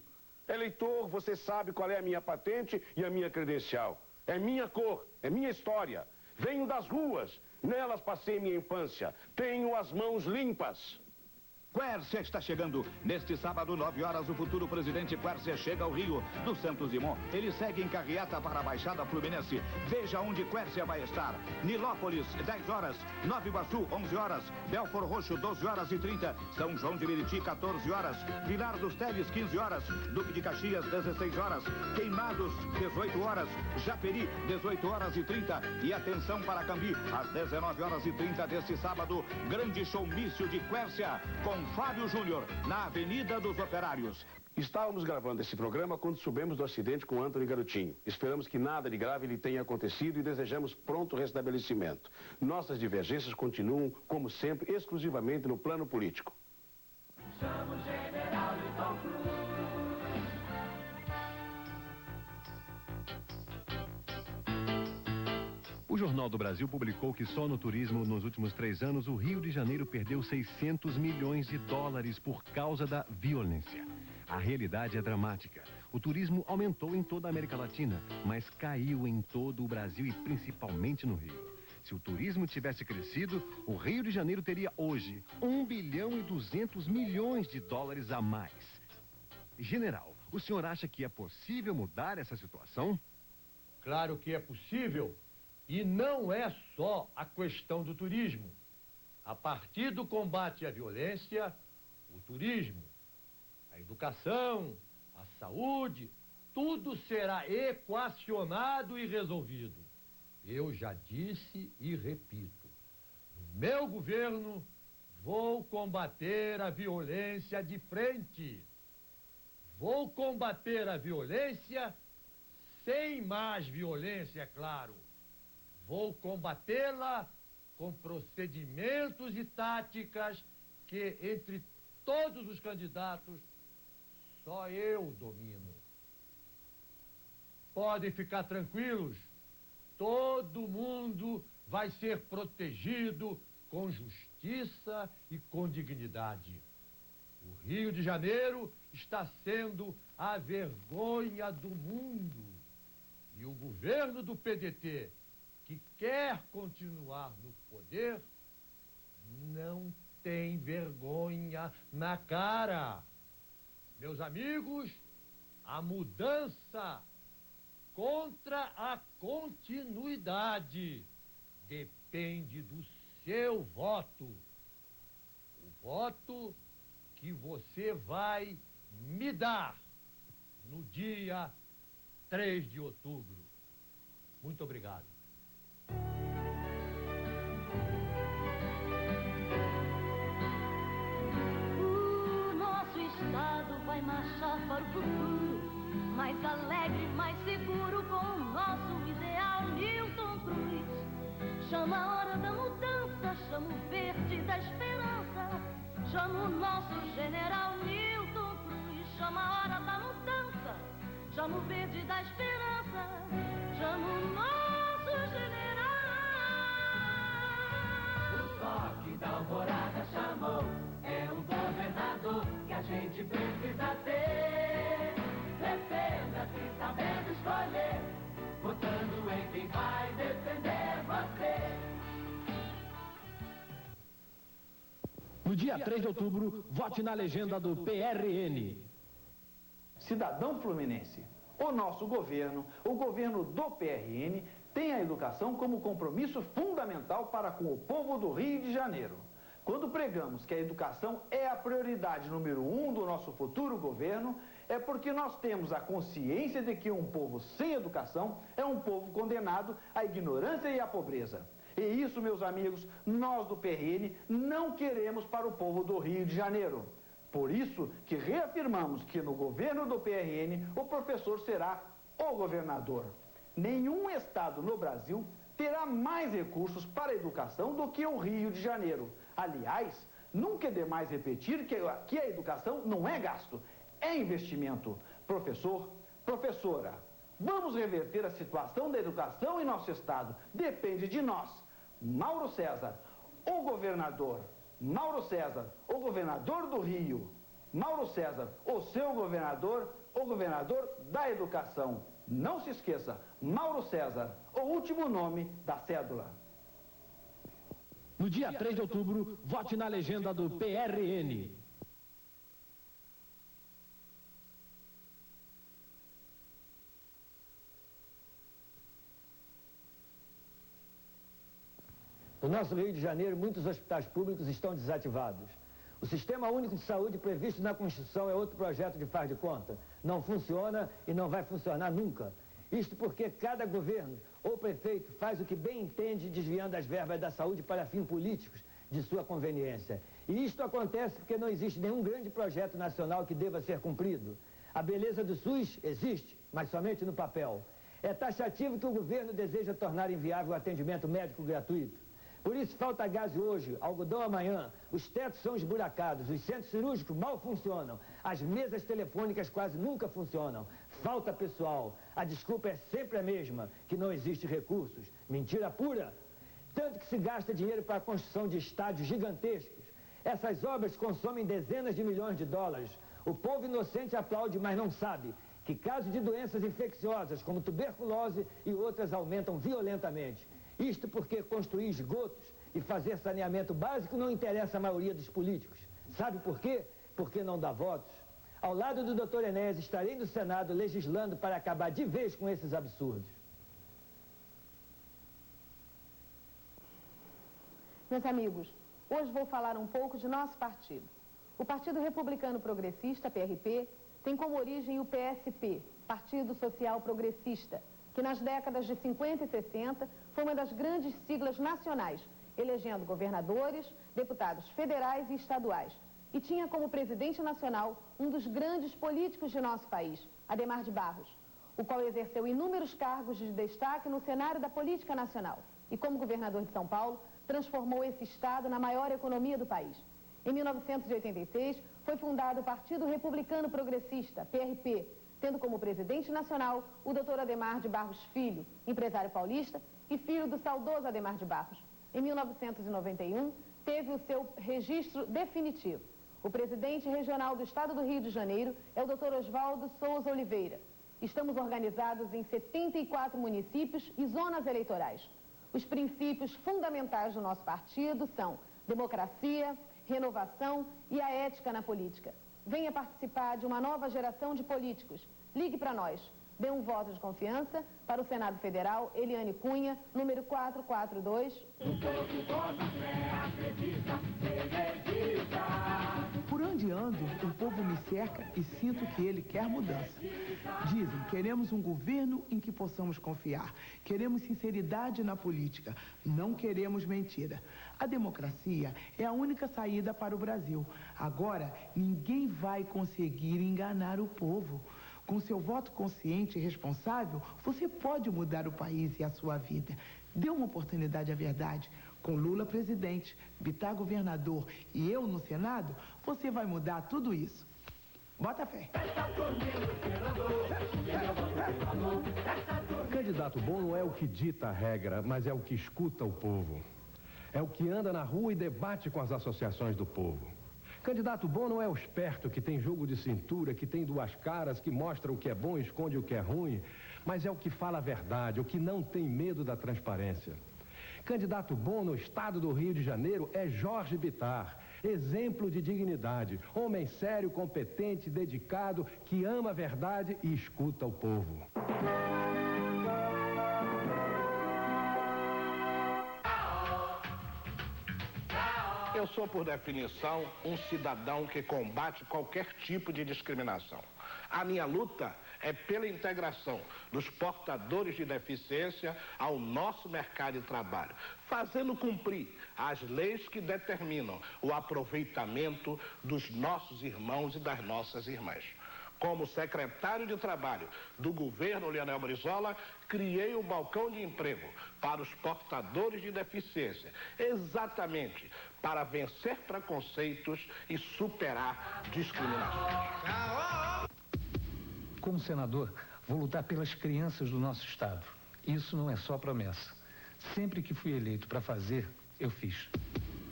Eleitor, você sabe qual é a minha patente e a minha credencial. É minha cor, é minha história. Venho das ruas, nelas passei minha infância. Tenho as mãos limpas. Quércia está chegando. Neste sábado, 9 horas, o futuro presidente Quércia chega ao Rio, do Santos Dumont. Ele segue em carreata para a Baixada Fluminense. Veja onde Quércia vai estar. Nilópolis, 10 horas. Nova Iguaçu, 11 horas. Belfort Roxo, 12 horas e 30. São João de Meriti, 14 horas. Vilar dos Teles, 15 horas. Duque de Caxias, 16 horas. Queimados, 18 horas. Japeri, 18 horas e 30. E atenção para Cambi, às 19 horas e 30 deste sábado, grande showmício de Quércia, com Fábio Júnior, na Avenida dos Operários. Estávamos gravando esse programa quando soubemos do acidente com Antony Garotinho. Esperamos que nada de grave lhe tenha acontecido e desejamos pronto restabelecimento. Nossas divergências continuam, como sempre, exclusivamente no plano político. Chama o general Tom Cruise. O Jornal do Brasil publicou que só no turismo, nos últimos 3 anos, o Rio de Janeiro perdeu 600 milhões de dólares por causa da violência. A realidade é dramática. O turismo aumentou em toda a América Latina, mas caiu em todo o Brasil e principalmente no Rio. Se o turismo tivesse crescido, o Rio de Janeiro teria hoje 1 bilhão e 200 milhões de dólares a mais. General, o senhor acha que é possível mudar essa situação? Claro que é possível. E não é só a questão do turismo. A partir do combate à violência, o turismo, a educação, a saúde, tudo será equacionado e resolvido. Eu já disse e repito, no meu governo, vou combater a violência de frente. Vou combater a violência sem mais violência, é claro. Vou combatê-la com procedimentos e táticas que, entre todos os candidatos, só eu domino. Podem ficar tranquilos, todo mundo vai ser protegido com justiça e com dignidade. O Rio de Janeiro está sendo a vergonha do mundo. E o governo do PDT, que quer continuar no poder, não tem vergonha na cara. Meus amigos, a mudança contra a continuidade depende do seu voto. O voto que você vai me dar no dia 3 de outubro. Muito obrigado. O nosso estado vai marchar para o futuro, mais alegre, mais seguro, com o nosso ideal Newton Cruz. Chama a hora da mudança, chama o verde da esperança, chama o nosso general Newton Cruz. Chama a hora da mudança, chama o verde da esperança, chama o nosso general. O toque da alvorada chamou, é um governador que a gente precisa ter. Defenda-se sabendo escolher, votando em quem vai defender você. No dia 3 de outubro, vote na legenda do PRN. Cidadão fluminense, o nosso governo, o governo do PRN, tem a educação como compromisso fundamental para com o povo do Rio de Janeiro. Quando pregamos que a educação é a prioridade número 1 do nosso futuro governo, é porque nós temos a consciência de que um povo sem educação é um povo condenado à ignorância e à pobreza. E isso, meus amigos, nós do PRN não queremos para o povo do Rio de Janeiro. Por isso que reafirmamos que no governo do PRN o professor será o governador. Nenhum estado no Brasil terá mais recursos para a educação do que o Rio de Janeiro. Aliás, nunca é demais repetir que a educação não é gasto, é investimento. Professor, professora, Vamos reverter a situação da educação em nosso estado. Depende de nós. Mauro César, o governador. Mauro César, o governador do Rio. Mauro César, o seu governador, o governador da educação. Não se esqueça, Mauro César, o último nome da cédula. No dia 3 de outubro, vote na legenda do PRN. No nosso Rio de Janeiro, muitos hospitais públicos estão desativados. O Sistema Único de Saúde previsto na Constituição é outro projeto de faz de conta. Não funciona e não vai funcionar nunca. Isto porque cada governo ou prefeito faz o que bem entende, desviando as verbas da saúde para fins políticos de sua conveniência. E isto acontece porque não existe nenhum grande projeto nacional que deva ser cumprido. A beleza do SUS existe, mas somente no papel. É taxativo que o governo deseja tornar inviável o atendimento médico gratuito. Por isso falta gás hoje, algodão amanhã, os tetos são esburacados, os centros cirúrgicos mal funcionam, as mesas telefônicas quase nunca funcionam, falta pessoal, a desculpa é sempre a mesma, que não existe recursos, mentira pura. Tanto que se gasta dinheiro para a construção de estádios gigantescos. Essas obras consomem dezenas de milhões de dólares. O povo inocente aplaude, mas não sabe que casos de doenças infecciosas, como tuberculose e outras, aumentam violentamente. Isto porque construir esgotos e fazer saneamento básico não interessa a maioria dos políticos. Sabe por quê? Porque não dá votos. Ao lado do Dr. Enéas, estarei no Senado legislando para acabar de vez com esses absurdos. Meus amigos, hoje vou falar um pouco de nosso partido. O Partido Republicano Progressista, PRP, tem como origem o PSP, Partido Social Progressista, que nas décadas de 50 e 60 foi uma das grandes siglas nacionais, elegendo governadores, deputados federais e estaduais. E tinha como presidente nacional um dos grandes políticos de nosso país, Adhemar de Barros, o qual exerceu inúmeros cargos de destaque no cenário da política nacional. E como governador de São Paulo, transformou esse estado na maior economia do país. Em 1986, foi fundado o Partido Republicano Progressista, PRP, tendo como presidente nacional o Dr. Adhemar de Barros Filho, empresário paulista e filho do saudoso Adhemar de Barros. Em 1991, teve o seu registro definitivo. O presidente regional do estado do Rio de Janeiro é o Dr. Oswaldo Souza Oliveira. Estamos organizados em 74 municípios e zonas eleitorais. Os princípios fundamentais do nosso partido são democracia, renovação e a ética na política. Venha participar de uma nova geração de políticos. Ligue para nós. Dê um voto de confiança para o Senado Federal, Eliane Cunha, número 442. Por onde ando, o povo me cerca e sinto que ele quer mudança. Dizem, queremos um governo em que possamos confiar. Queremos sinceridade na política. Não queremos mentira. A democracia é a única saída para o Brasil. Agora, ninguém vai conseguir enganar o povo. Com seu voto consciente e responsável, você pode mudar o país e a sua vida. Dê uma oportunidade à verdade. Com Lula presidente, Bittar governador e eu no Senado, você vai mudar tudo isso. Bota fé. Candidato bom não é o que dita a regra, mas é o que escuta o povo. É o que anda na rua e debate com as associações do povo. Candidato bom não é o esperto que tem jogo de cintura, que tem duas caras, que mostra o que é bom e esconde o que é ruim, mas é o que fala a verdade, o que não tem medo da transparência. Candidato bom no estado do Rio de Janeiro é Jorge Bittar, exemplo de dignidade, homem sério, competente, dedicado, que ama a verdade e escuta o povo. Eu sou, por definição, um cidadão que combate qualquer tipo de discriminação. A minha luta é pela integração dos portadores de deficiência ao nosso mercado de trabalho, fazendo cumprir as leis que determinam o aproveitamento dos nossos irmãos e das nossas irmãs. Como secretário de Trabalho do governo Leonel Brizola, criei um balcão de emprego para os portadores de deficiência, exatamente para vencer preconceitos e superar discriminações. Como senador, Vou lutar pelas crianças do nosso estado. Isso não é só promessa. Sempre que fui eleito para fazer, eu fiz.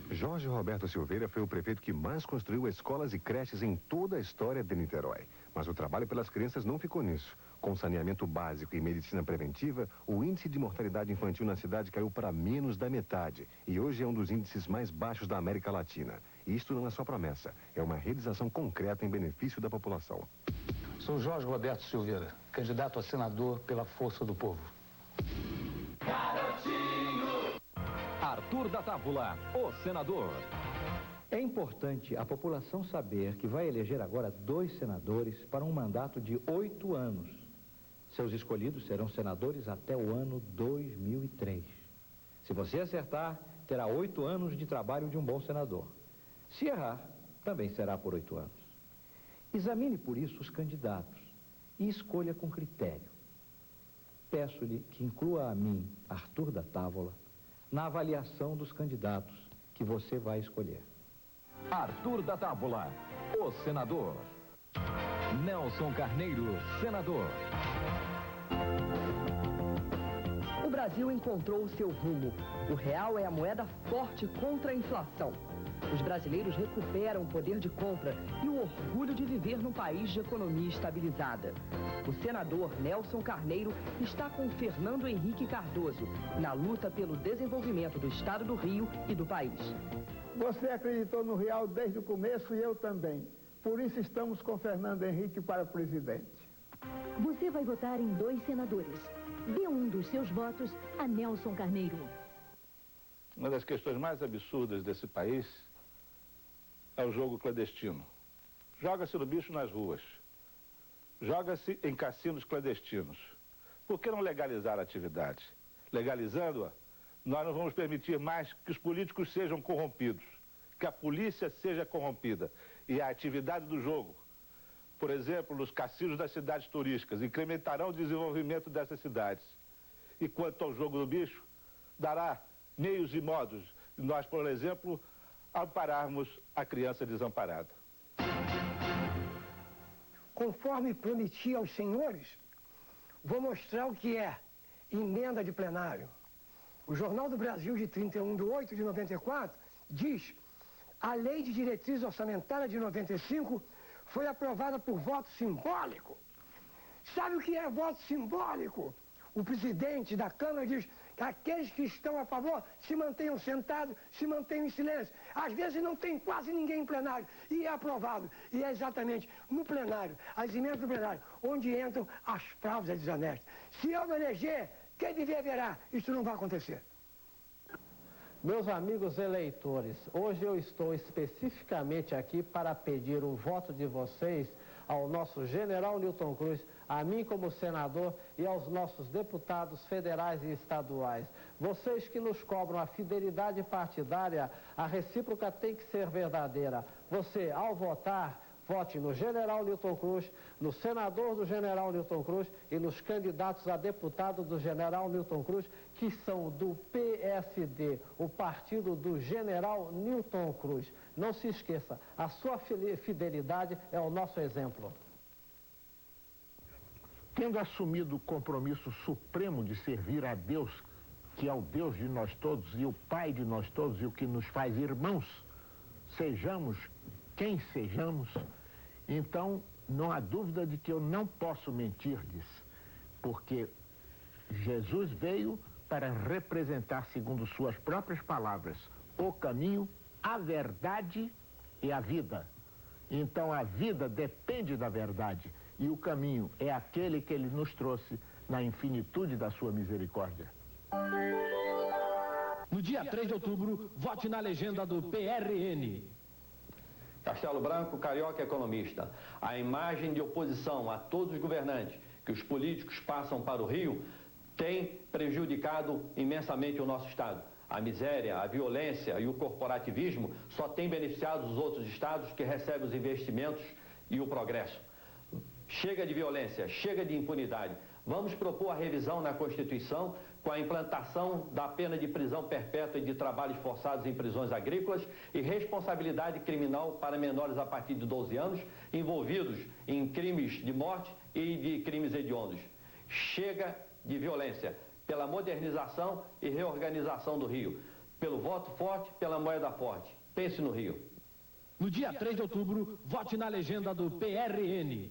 Jorge Roberto Silveira foi o prefeito que mais construiu escolas e creches em toda a história de Niterói. Mas o trabalho pelas crianças não ficou nisso. Com saneamento básico e medicina preventiva, o índice de mortalidade infantil na cidade caiu para menos da metade. E hoje é um dos índices mais baixos da América Latina. E isto não é só promessa, é uma realização concreta em benefício da população. Sou Jorge Roberto Silveira, candidato a senador pela Força do Povo. Arthur da Távola, o senador. É importante a população saber que vai eleger agora 2 senadores para um mandato de 8 anos. Seus escolhidos serão senadores até o ano 2003. Se você acertar, terá 8 anos de trabalho de um bom senador. Se errar, também será por 8 anos. Examine, por isso, os candidatos e escolha com critério. Peço-lhe que inclua a mim, Arthur da Távola, na avaliação dos candidatos que você vai escolher. Arthur da Távola, o senador. Nelson Carneiro, senador. O Brasil encontrou o seu rumo. O real é a moeda forte contra a inflação. Os brasileiros recuperam o poder de compra e o orgulho de viver num país de economia estabilizada. O senador Nelson Carneiro está com Fernando Henrique Cardoso na luta pelo desenvolvimento do estado do Rio e do país. Você acreditou no real desde o começo e eu também. Por isso estamos com Fernando Henrique para presidente. Você vai votar em 2 senadores. Dê um dos seus votos a Nelson Carneiro. Uma das questões mais absurdas desse país é o jogo clandestino. Joga-se no bicho nas ruas. Joga-se em cassinos clandestinos. Por que não legalizar a atividade? Legalizando-a, nós não vamos permitir mais que os políticos sejam corrompidos, que a polícia seja corrompida. E a atividade do jogo, por exemplo, nos cassinos das cidades turísticas, incrementarão o desenvolvimento dessas cidades. E quanto ao jogo do bicho, dará meios e modos de nós, por exemplo, ampararmos a criança desamparada. Conforme prometi aos senhores, vou mostrar o que é emenda de plenário. O Jornal do Brasil de 31/8/94 diz: a Lei de Diretriz Orçamentária de 95 foi aprovada por voto simbólico. Sabe o que é voto simbólico? O presidente da Câmara diz que aqueles que estão a favor se mantenham sentados, se mantenham em silêncio. Às vezes não tem quase ninguém em plenário e é aprovado. E é exatamente no plenário, as emendas do plenário, onde entram as fraudes desonestas. Se eu me eleger, quem devia verá? Isso não vai acontecer. Meus amigos eleitores, hoje eu estou especificamente aqui para pedir o voto de vocês ao nosso general Newton Cruz, a mim como senador e aos nossos deputados federais e estaduais. Vocês que nos cobram a fidelidade partidária, a recíproca tem que ser verdadeira. Você, ao votar, vote no general Newton Cruz, no senador do general Newton Cruz e nos candidatos a deputado do general Newton Cruz, que são do PSD, o partido do general Newton Cruz. Não se esqueça, a sua fidelidade é o nosso exemplo. Tendo assumido o compromisso supremo de servir a Deus, que é o Deus de nós todos e o Pai de nós todos e o que nos faz irmãos, sejamos quem sejamos, então não há dúvida de que eu não posso mentir-lhes, porque Jesus veio para representar, segundo suas próprias palavras, o caminho, a verdade e a vida. Então a vida depende da verdade e o caminho é aquele que ele nos trouxe na infinitude da sua misericórdia. No dia 3 de outubro, vote na legenda do PRN. Castelo Branco, carioca economista. A imagem de oposição a todos os governantes que os políticos passam para o Rio tem prejudicado imensamente o nosso estado. A miséria, a violência e o corporativismo só têm beneficiado os outros estados que recebem os investimentos e o progresso. Chega de violência, chega de impunidade. Vamos propor a revisão na Constituição com a implantação da pena de prisão perpétua e de trabalhos forçados em prisões agrícolas e responsabilidade criminal para menores a partir de 12 anos envolvidos em crimes de morte e de crimes hediondos. Chega de violência, pela modernização e reorganização do Rio, pelo voto forte, pela moeda forte. Pense no Rio. No dia 3 de outubro, vote na legenda do PRN.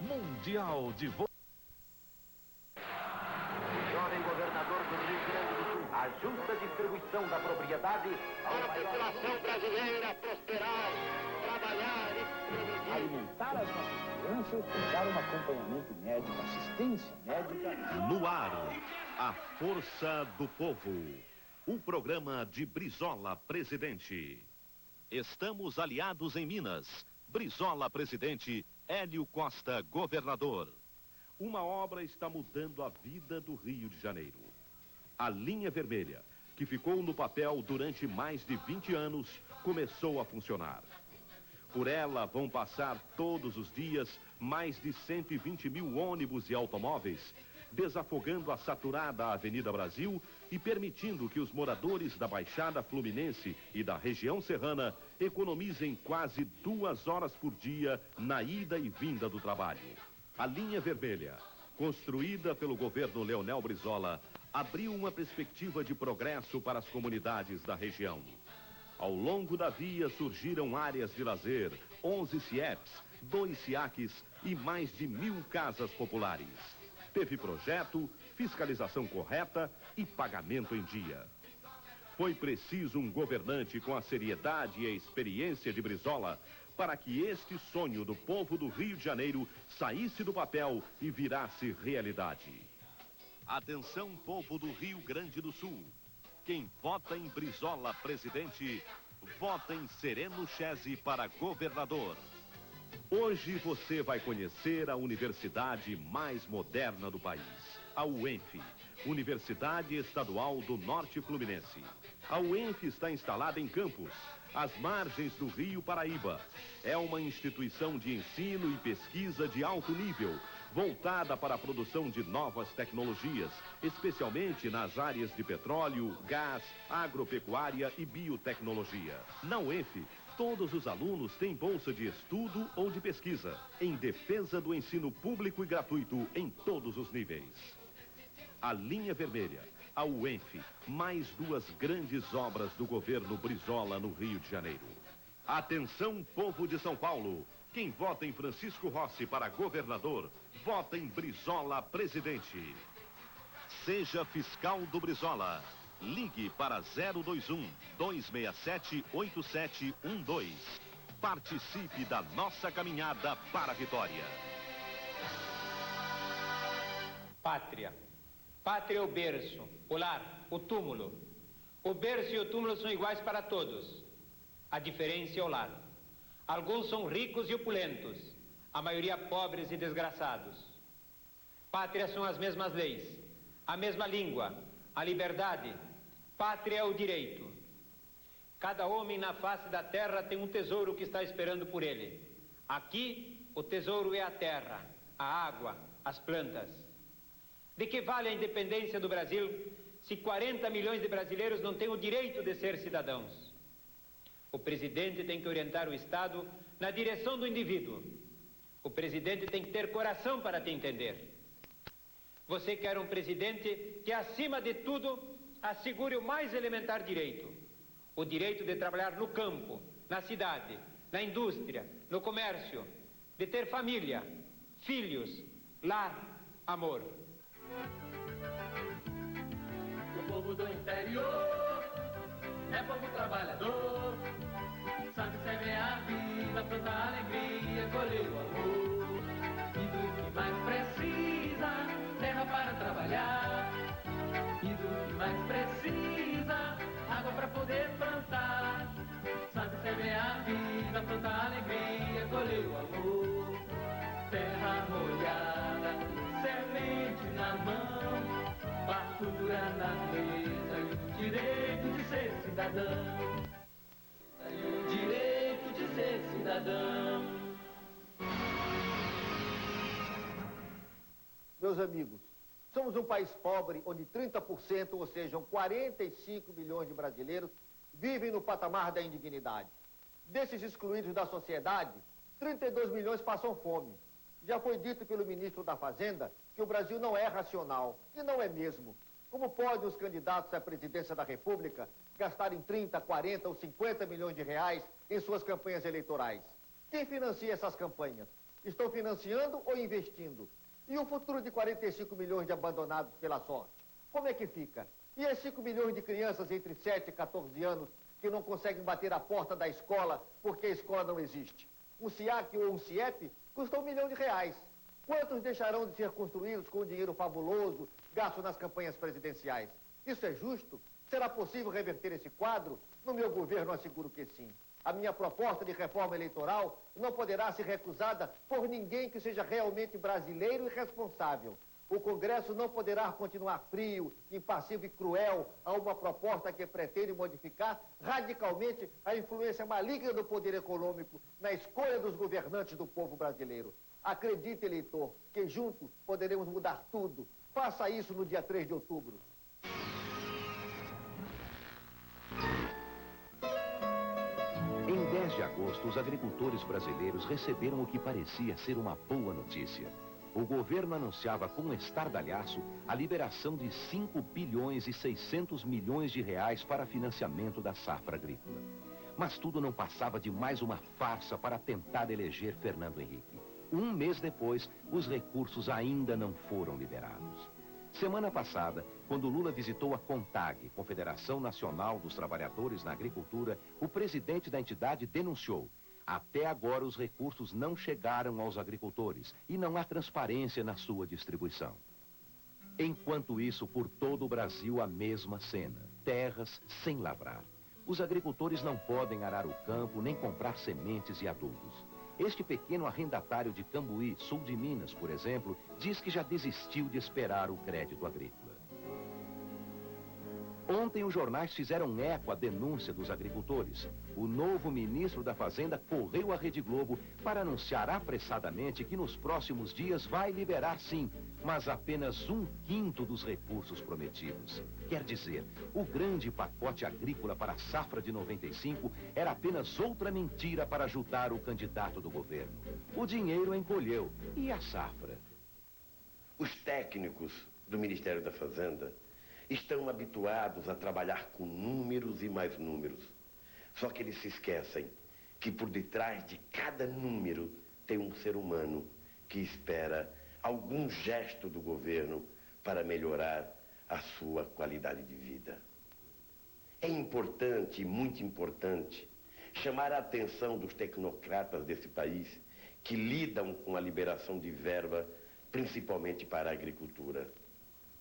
Mundial de Vôlei. Jovem governador do Rio Grande do Sul, a justa distribuição da propriedade para a população brasileira prosperar, trabalhar e produzir. Alimentar as nossas crianças, dar um acompanhamento médico, assistência médica. No ar, a força do povo. O programa de Brizola, presidente. Estamos aliados em Minas. Brizola, presidente. Hélio Costa, governador. Uma obra está mudando a vida do Rio de Janeiro. A linha vermelha, que ficou no papel durante mais de 20 anos, começou a funcionar. Por ela vão passar todos os dias mais de 120 mil ônibus e automóveis, desafogando a saturada Avenida Brasil e permitindo que os moradores da Baixada Fluminense e da região serrana economizem quase 2 horas por dia na ida e vinda do trabalho. A linha vermelha, construída pelo governo Leonel Brizola, abriu uma perspectiva de progresso para as comunidades da região. Ao longo da via surgiram áreas de lazer, 11 CIEPs, 2 SIACs e mais de 1000 casas populares. Teve projeto, fiscalização correta e pagamento em dia. Foi preciso um governante com a seriedade e a experiência de Brizola para que este sonho do povo do Rio de Janeiro saísse do papel e virasse realidade. Atenção, povo do Rio Grande do Sul. Quem vota em Brizola, presidente, vota em Sereno Chese para governador. Hoje você vai conhecer a universidade mais moderna do país, a UENF, Universidade Estadual do Norte Fluminense. A UENF está instalada em Campos, às margens do Rio Paraíba. É uma instituição de ensino e pesquisa de alto nível, voltada para a produção de novas tecnologias, especialmente nas áreas de petróleo, gás, agropecuária e biotecnologia. Na UENF, todos os alunos têm bolsa de estudo ou de pesquisa, em defesa do ensino público e gratuito em todos os níveis. A linha vermelha, a UENF, mais 2 grandes obras do governo Brizola no Rio de Janeiro. Atenção, povo de São Paulo! Quem vota em Francisco Rossi para governador, vota em Brizola, presidente. Seja fiscal do Brizola. Ligue para 021-267-8712. Participe da nossa caminhada para a vitória. Pátria. Pátria é o berço, o lar, o túmulo. O berço e o túmulo são iguais para todos. A diferença é o lar. Alguns são ricos e opulentos, a maioria pobres e desgraçados. Pátria são as mesmas leis, a mesma língua, a liberdade. Pátria é o direito. Cada homem na face da terra tem um tesouro que está esperando por ele. Aqui, o tesouro é a terra, a água, as plantas. De que vale a independência do Brasil se 40 milhões de brasileiros não têm o direito de ser cidadãos? O presidente tem que orientar o Estado na direção do indivíduo. O presidente tem que ter coração para te entender. Você quer um presidente que, acima de tudo, assegure o mais elementar direito. O direito de trabalhar no campo, na cidade, na indústria, no comércio, de ter família, filhos, lar, amor. O povo do interior é povo trabalhador, sabe semear a vida, plantar alegria, colher o amor. E do que mais precisa, terra para trabalhar. E do que mais cidadão. E o direito de ser cidadão. Meus amigos, somos um país pobre onde 30%, ou seja, 45 milhões de brasileiros, vivem no patamar da indignidade. Desses excluídos da sociedade, 32 milhões passam fome. Já foi dito pelo ministro da Fazenda que o Brasil não é racional, e não é mesmo. Como podem os candidatos à presidência da República gastarem 30, 40 ou 50 milhões de reais em suas campanhas eleitorais? Quem financia essas campanhas? Estão financiando ou investindo? E o futuro de 45 milhões de abandonados pela sorte? Como é que fica? E as 5 milhões de crianças entre 7 e 14 anos que não conseguem bater a porta da escola porque a escola não existe? Um SIAC ou um CIEP custa R$1 milhão. Quantos deixarão de ser construídos com o dinheiro fabuloso gasto nas campanhas presidenciais? Isso é justo? Será possível reverter esse quadro? No meu governo, asseguro que sim. A minha proposta de reforma eleitoral não poderá ser recusada por ninguém que seja realmente brasileiro e responsável. O Congresso não poderá continuar frio, impassivo e cruel a uma proposta que pretende modificar radicalmente a influência maligna do poder econômico na escolha dos governantes do povo brasileiro. Acredite, eleitor, que juntos poderemos mudar tudo. Faça isso no dia 3 de outubro. Em 10 de agosto, os agricultores brasileiros receberam o que parecia ser uma boa notícia. O governo anunciava com estardalhaço a liberação de 5 bilhões e 600 milhões de reais para financiamento da safra agrícola. Mas tudo não passava de mais uma farsa para tentar eleger Fernando Henrique. Um mês depois, os recursos ainda não foram liberados. Semana passada, quando Lula visitou a CONTAG, Confederação Nacional dos Trabalhadores na Agricultura, o presidente da entidade denunciou: até agora os recursos não chegaram aos agricultores e não há transparência na sua distribuição. Enquanto isso, por todo o Brasil, a mesma cena: terras sem lavrar. Os agricultores não podem arar o campo nem comprar sementes e adubos. Este pequeno arrendatário de Cambuí, sul de Minas, por exemplo, diz que já desistiu de esperar o crédito agrícola. Ontem os jornais fizeram eco à denúncia dos agricultores. O novo ministro da Fazenda correu à Rede Globo para anunciar apressadamente que nos próximos dias vai liberar sim, mas apenas 1/5 dos recursos prometidos. Quer dizer, o grande pacote agrícola para a safra de 95 era apenas outra mentira para ajudar o candidato do governo. O dinheiro encolheu. E a safra? Os técnicos do Ministério da Fazenda estão habituados a trabalhar com números e mais números. Só que eles se esquecem que por detrás de cada número tem um ser humano que espera algum gesto do governo para melhorar a sua qualidade de vida. É importante, muito importante, chamar a atenção dos tecnocratas desse país que lidam com a liberação de verba, principalmente para a agricultura,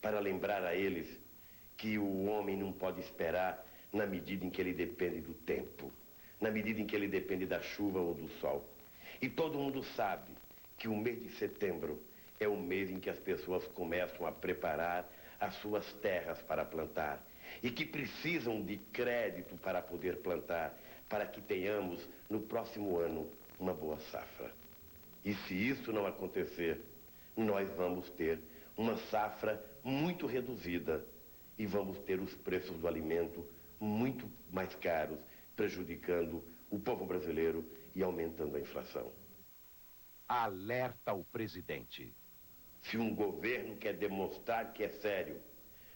para lembrar a eles que o homem não pode esperar na medida em que ele depende do tempo, na medida em que ele depende da chuva ou do sol. E todo mundo sabe que o mês de setembro é o mês em que as pessoas começam a preparar as suas terras para plantar e que precisam de crédito para poder plantar, para que tenhamos no próximo ano uma boa safra. E se isso não acontecer, nós vamos ter uma safra muito reduzida e vamos ter os preços do alimento muito mais caros, prejudicando o povo brasileiro e aumentando a inflação. Alerta o presidente. Se um governo quer demonstrar que é sério,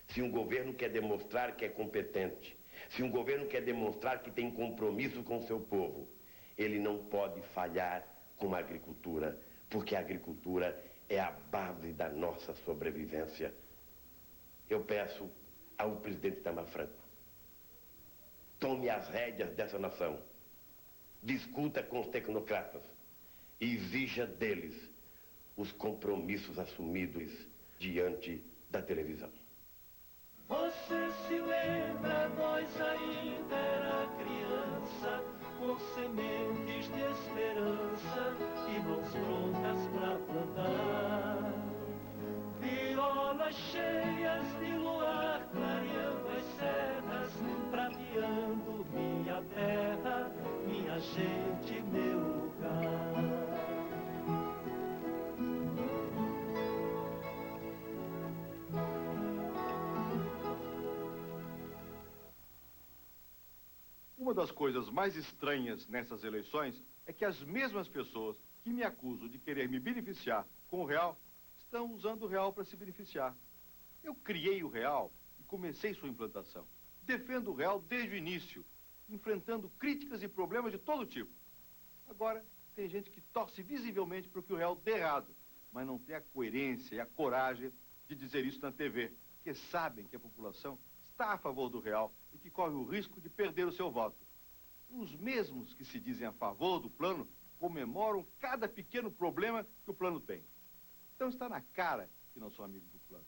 se um governo quer demonstrar que é competente, se um governo quer demonstrar que tem compromisso com o seu povo, ele não pode falhar com a agricultura, porque a agricultura é a base da nossa sobrevivência. Eu peço ao presidente Itamar Franco: tome as rédeas dessa nação, discuta com os tecnocratas e exija deles os compromissos assumidos diante da televisão. Você se lembra, nós ainda era criança, com sementes de esperança e mãos prontas pra plantar. Violas cheias de luar clareando as serras, prateando uma das coisas mais estranhas nessas eleições é que as mesmas pessoas que me acusam de querer me beneficiar com o real estão usando o real para se beneficiar. Eu criei o real e comecei sua implantação. Defendo o real desde o início, enfrentando críticas e problemas de todo tipo. Agora, tem gente que torce visivelmente para que o real dê errado, mas não tem a coerência e a coragem de dizer isso na TV, porque sabem que a população está a favor do real e que corre o risco de perder o seu voto. Os mesmos que se dizem a favor do plano comemoram cada pequeno problema que o plano tem. Então está na cara que não são amigos do plano.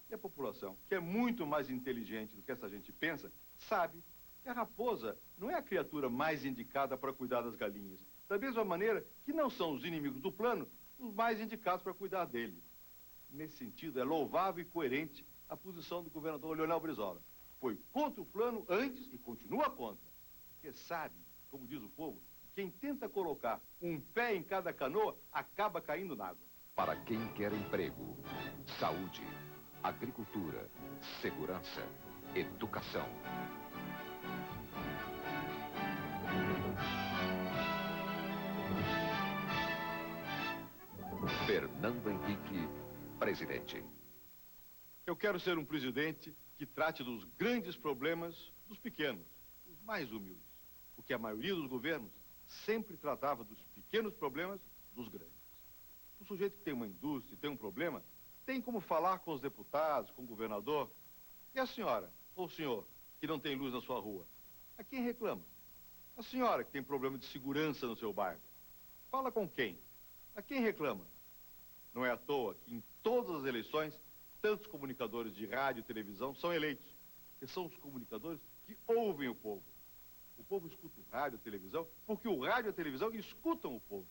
E a população, que é muito mais inteligente do que essa gente pensa, sabe que a raposa não é a criatura mais indicada para cuidar das galinhas. Da mesma maneira que não são os inimigos do plano os mais indicados para cuidar dele. Nesse sentido, é louvável e coerente a posição do governador Leonel Brizola. Foi contra o plano antes e continua contra. Porque sabe, como diz o povo, quem tenta colocar um pé em cada canoa acaba caindo na água. Para quem quer emprego, saúde, agricultura, segurança, educação. Fernando Henrique, presidente. Eu quero ser um presidente que trate dos grandes problemas dos pequenos, dos mais humildes. Porque a maioria dos governos sempre tratava dos pequenos problemas dos grandes. O sujeito que tem uma indústria e tem um problema, tem como falar com os deputados, com o governador. E a senhora, ou o senhor, que não tem luz na sua rua? A quem reclama? A senhora que tem problema de segurança no seu bairro. Fala com quem? A quem reclama? Não é à toa que em todas as eleições, tantos comunicadores de rádio e televisão são eleitos, que são os comunicadores que ouvem o povo. O povo escuta o rádio e a televisão porque o rádio e a televisão escutam o povo.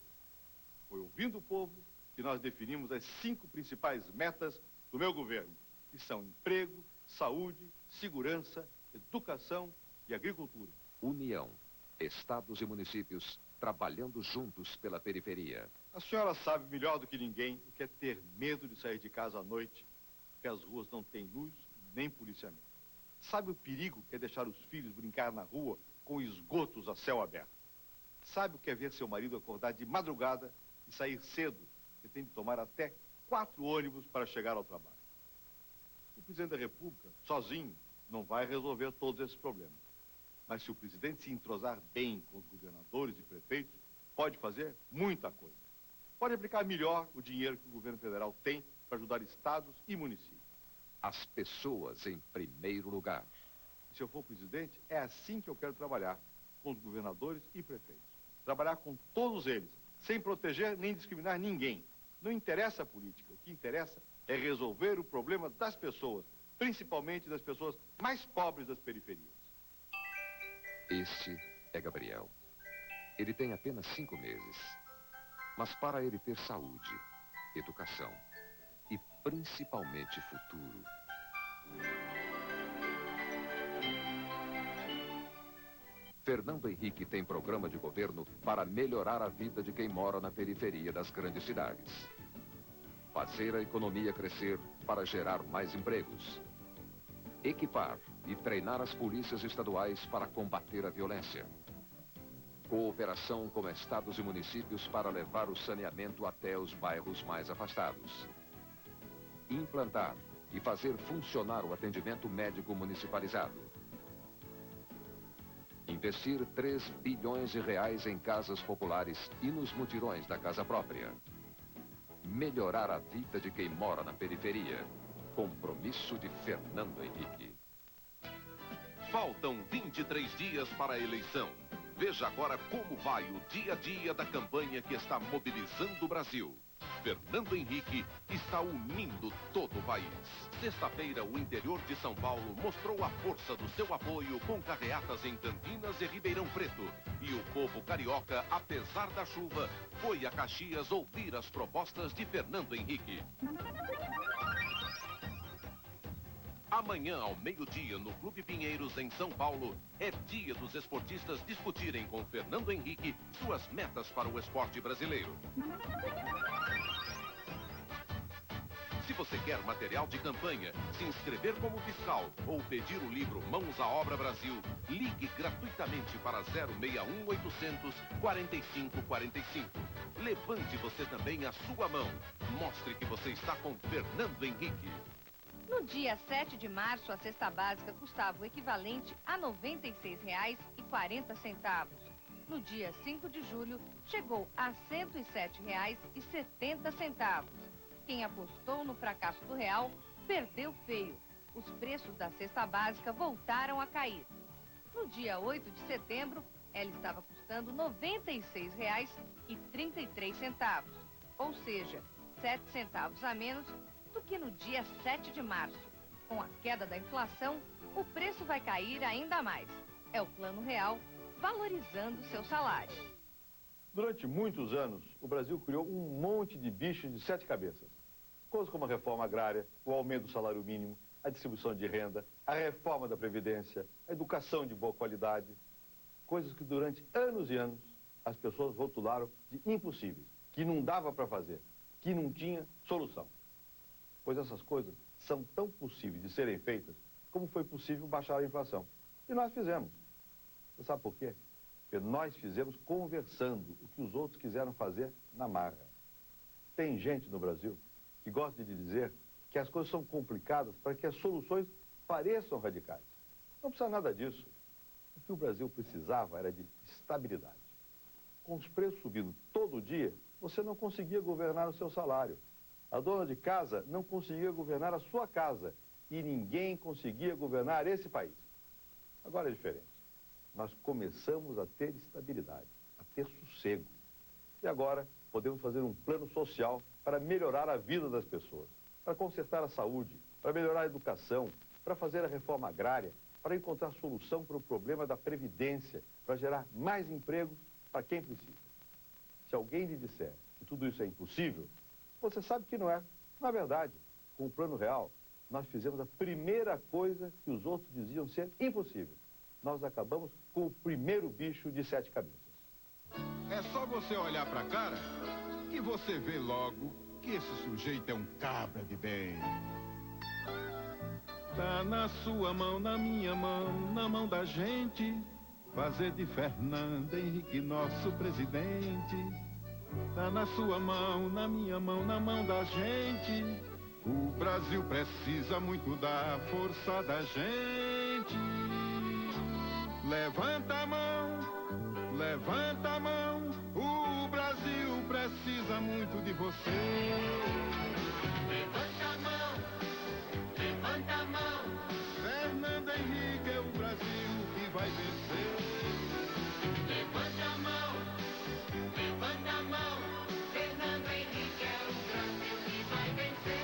Foi ouvindo o povo que nós definimos as 5 principais metas do meu governo, que são emprego, saúde, segurança, educação e agricultura. União, estados e municípios trabalhando juntos pela periferia. A senhora sabe melhor do que ninguém o que é ter medo de sair de casa à noite, porque as ruas não têm luz nem policiamento. Sabe o perigo que é deixar os filhos brincar na rua com esgotos a céu aberto? Sabe o que é ver seu marido acordar de madrugada e sair cedo, que tem de tomar até 4 ônibus para chegar ao trabalho? O presidente da República, sozinho, não vai resolver todos esses problemas. Mas se o presidente se entrosar bem com os governadores e prefeitos, pode fazer muita coisa. Pode aplicar melhor o dinheiro que o governo federal tem para ajudar estados e municípios. As pessoas em primeiro lugar. Se eu for presidente, é assim que eu quero trabalhar, com os governadores e prefeitos. Trabalhar com todos eles, sem proteger nem discriminar ninguém. Não interessa a política, o que interessa é resolver o problema das pessoas, principalmente das pessoas mais pobres das periferias. Este é Gabriel. Ele tem apenas 5 meses. Mas para ele ter saúde, educação e principalmente futuro, Fernando Henrique tem programa de governo para melhorar a vida de quem mora na periferia das grandes cidades. Fazer a economia crescer para gerar mais empregos. Equipar e treinar as polícias estaduais para combater a violência. Cooperação com estados e municípios para levar o saneamento até os bairros mais afastados. Implantar e fazer funcionar o atendimento médico municipalizado. Investir 3 bilhões de reais em casas populares e nos mutirões da casa própria. Melhorar a vida de quem mora na periferia. Compromisso de Fernando Henrique. Faltam 23 dias para a eleição. Veja agora como vai o dia a dia da campanha que está mobilizando o Brasil. Fernando Henrique está unindo todo o país. Sexta-feira, o interior de São Paulo mostrou a força do seu apoio com carreatas em Campinas e Ribeirão Preto. E o povo carioca, apesar da chuva, foi a Caxias ouvir as propostas de Fernando Henrique. Amanhã, ao meio-dia, no Clube Pinheiros, em São Paulo, é dia dos esportistas discutirem com Fernando Henrique suas metas para o esporte brasileiro. Se você quer material de campanha, se inscrever como fiscal ou pedir o livro Mãos à Obra Brasil, ligue gratuitamente para 061 800 45 45. Levante você também a sua mão. Mostre que você está com Fernando Henrique. No dia 7 de março, a cesta básica custava o equivalente a R$ 96,40. No dia 5 de julho, chegou a R$ 107,70. Quem apostou no fracasso do real, perdeu feio. Os preços da cesta básica voltaram a cair. No dia 8 de setembro, ela estava custando R$ 96,33, ou seja, 7 centavos a menos do que no dia 7 de março. Com a queda da inflação, o preço vai cair ainda mais. É o Plano Real valorizando seu salário. Durante muitos anos, o Brasil criou um monte de bichos de 7 cabeças. Coisas como a reforma agrária, o aumento do salário mínimo, a distribuição de renda, a reforma da Previdência, a educação de boa qualidade. Coisas que durante anos e anos as pessoas rotularam de impossíveis, que não dava para fazer, que não tinha solução. Pois essas coisas são tão possíveis de serem feitas como foi possível baixar a inflação. E nós fizemos. Você sabe por quê? Porque nós fizemos conversando o que os outros quiseram fazer na marra. Tem gente no Brasil que gosta de dizer que as coisas são complicadas para que as soluções pareçam radicais. Não precisa nada disso. O que o Brasil precisava era de estabilidade. Com os preços subindo todo dia, você não conseguia governar o seu salário. A dona de casa não conseguia governar a sua casa. E ninguém conseguia governar esse país. Agora é diferente. Nós começamos a ter estabilidade, a ter sossego. E agora podemos fazer um plano social para melhorar a vida das pessoas, para consertar a saúde, para melhorar a educação, para fazer a reforma agrária, para encontrar solução para o problema da previdência, para gerar mais empregos para quem precisa. Se alguém lhe disser que tudo isso é impossível, você sabe que não é. Na verdade, com o Plano Real, nós fizemos a primeira coisa que os outros diziam ser impossível. Nós acabamos com o primeiro bicho de 7 cabeças. É só você olhar pra cara que você vê logo que esse sujeito é um cabra de bem. Tá na sua mão, na minha mão, na mão da gente, fazer de Fernando Henrique nosso presidente. Tá na sua mão, na minha mão, na mão da gente. O Brasil precisa muito da força da gente. Levanta a mão, o Brasil precisa muito de você. Levanta a mão, Fernando Henrique é o Brasil que vai vencer. levanta a mão, Fernando Henrique é o Brasil que vai vencer.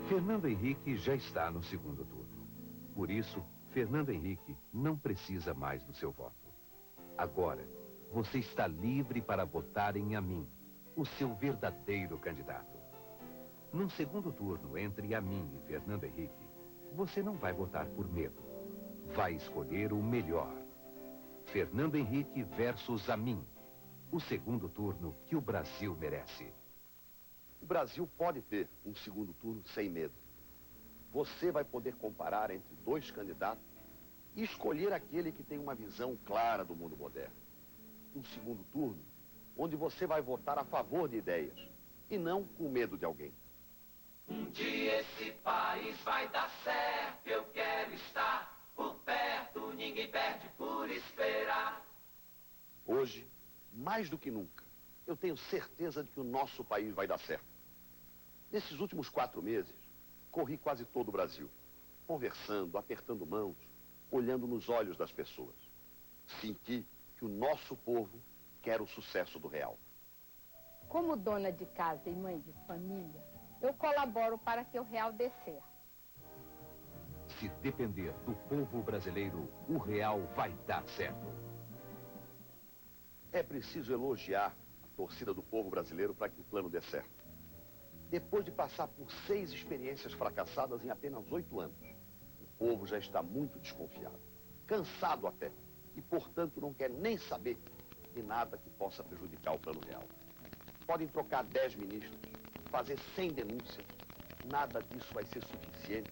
Fernando Henrique já está no segundo turno. Por isso, Fernando Henrique não precisa mais do seu voto. Agora, você está livre para votar em Amin, o seu verdadeiro candidato. Num segundo turno entre Amin e Fernando Henrique, você não vai votar por medo. Vai escolher o melhor. Fernando Henrique versus Amin. O segundo turno que o Brasil merece. O Brasil pode ter um segundo turno sem medo. Você vai poder comparar entre 2 candidatos e escolher aquele que tem uma visão clara do mundo moderno. Um segundo turno onde você vai votar a favor de ideias e não com medo de alguém. Um dia esse país vai dar certo, eu quero estar por perto, ninguém perde por esperar. Hoje, mais do que nunca, eu tenho certeza de que o nosso país vai dar certo. Nesses últimos 4 meses, corri quase todo o Brasil, conversando, apertando mãos, olhando nos olhos das pessoas. Senti que o nosso povo quer o sucesso do real. Como dona de casa e mãe de família, eu colaboro para que o real dê certo. Se depender do povo brasileiro, o real vai dar certo. É preciso elogiar a torcida do povo brasileiro para que o plano dê certo. Depois de passar por 6 experiências fracassadas em apenas 8 anos, o povo já está muito desconfiado, cansado até, e, portanto, não quer nem saber de nada que possa prejudicar o Plano Real. podem trocar 10 ministros, fazer 100 denúncias. Nada disso vai ser suficiente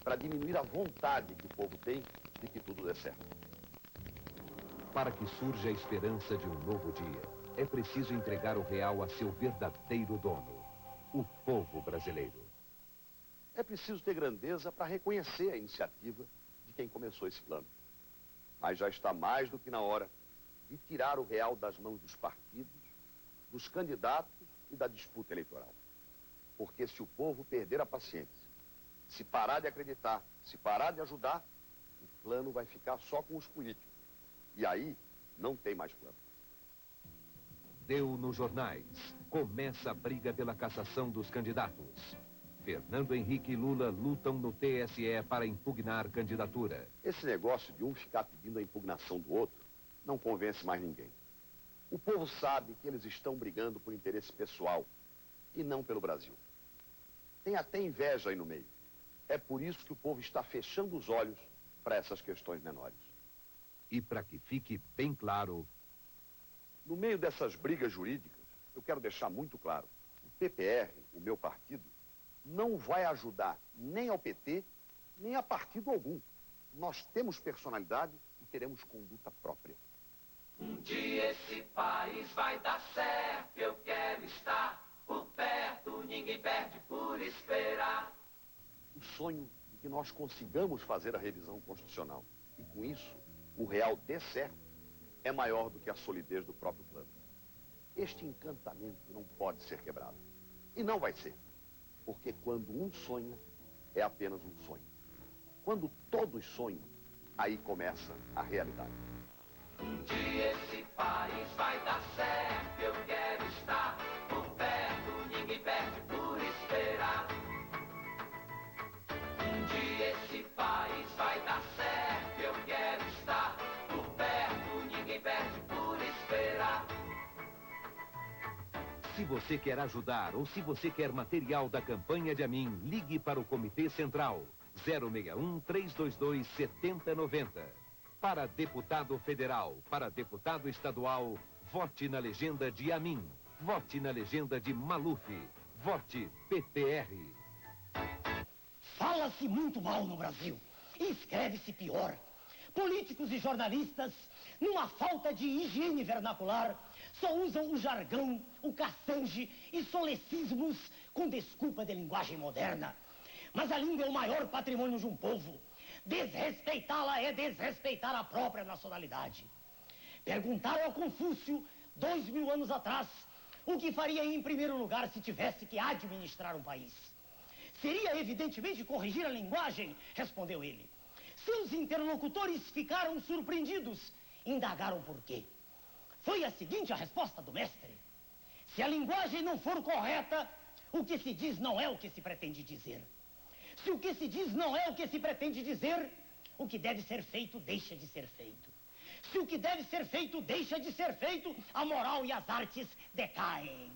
para diminuir a vontade que o povo tem de que tudo dê certo. Para que surja a esperança de um novo dia, é preciso entregar o real a seu verdadeiro dono, o povo brasileiro. É preciso ter grandeza para reconhecer a iniciativa de quem começou esse plano. Mas já está mais do que na hora de tirar o real das mãos dos partidos, dos candidatos e da disputa eleitoral. Porque se o povo perder a paciência, se parar de acreditar, se parar de ajudar, o plano vai ficar só com os políticos. E aí, não tem mais plano. Deu nos jornais. Começa a briga pela cassação dos candidatos. Fernando Henrique e Lula lutam no TSE para impugnar candidatura. Esse negócio de um ficar pedindo a impugnação do outro não convence mais ninguém. O povo sabe que eles estão brigando por interesse pessoal e não pelo Brasil. Tem até inveja aí no meio. É por isso que o povo está fechando os olhos para essas questões menores. E para que fique bem claro, no meio dessas brigas jurídicas, eu quero deixar muito claro, o PPR, o meu partido, não vai ajudar nem ao PT, nem a partido algum. Nós temos personalidade e teremos conduta própria. Um dia esse país vai dar certo, eu quero estar por perto, ninguém perde por esperar. O sonho de que nós consigamos fazer a revisão constitucional e com isso o real dê certo é maior do que a solidez do próprio plano. Este encantamento não pode ser quebrado. E não vai ser. Porque quando um sonha, é apenas um sonho. Quando todos sonham, aí começa a realidade. Um dia esse país vai dar certo, eu quero estar por perto, ninguém perde por esperar. Um dia esse país vai dar certo, eu quero estar por perto, ninguém perde por esperar. se você quer ajudar ou se você quer material da campanha de Amin, ligue para o Comitê Central 061-322-7090. Para deputado federal, para deputado estadual, vote na legenda de Amin. Vote na legenda de Maluf. Vote PPR. Fala-se muito mal no Brasil. E escreve-se pior. Políticos e jornalistas, numa falta de higiene vernacular, só usam o jargão, o caçange e solecismos com desculpa de linguagem moderna. Mas a língua é o maior patrimônio de um povo. Desrespeitá-la é desrespeitar a própria nacionalidade. Perguntaram a Confúcio, 2000 anos atrás, o que faria em primeiro lugar se tivesse que administrar um país. Seria, evidentemente, corrigir a linguagem, respondeu ele. Seus interlocutores ficaram surpreendidos, indagaram por quê. Foi a seguinte a resposta do mestre: se a linguagem não for correta, o que se diz não é o que se pretende dizer. Se o que se diz não é o que se pretende dizer, o que deve ser feito deixa de ser feito. Se o que deve ser feito deixa de ser feito, a moral e as artes decaem.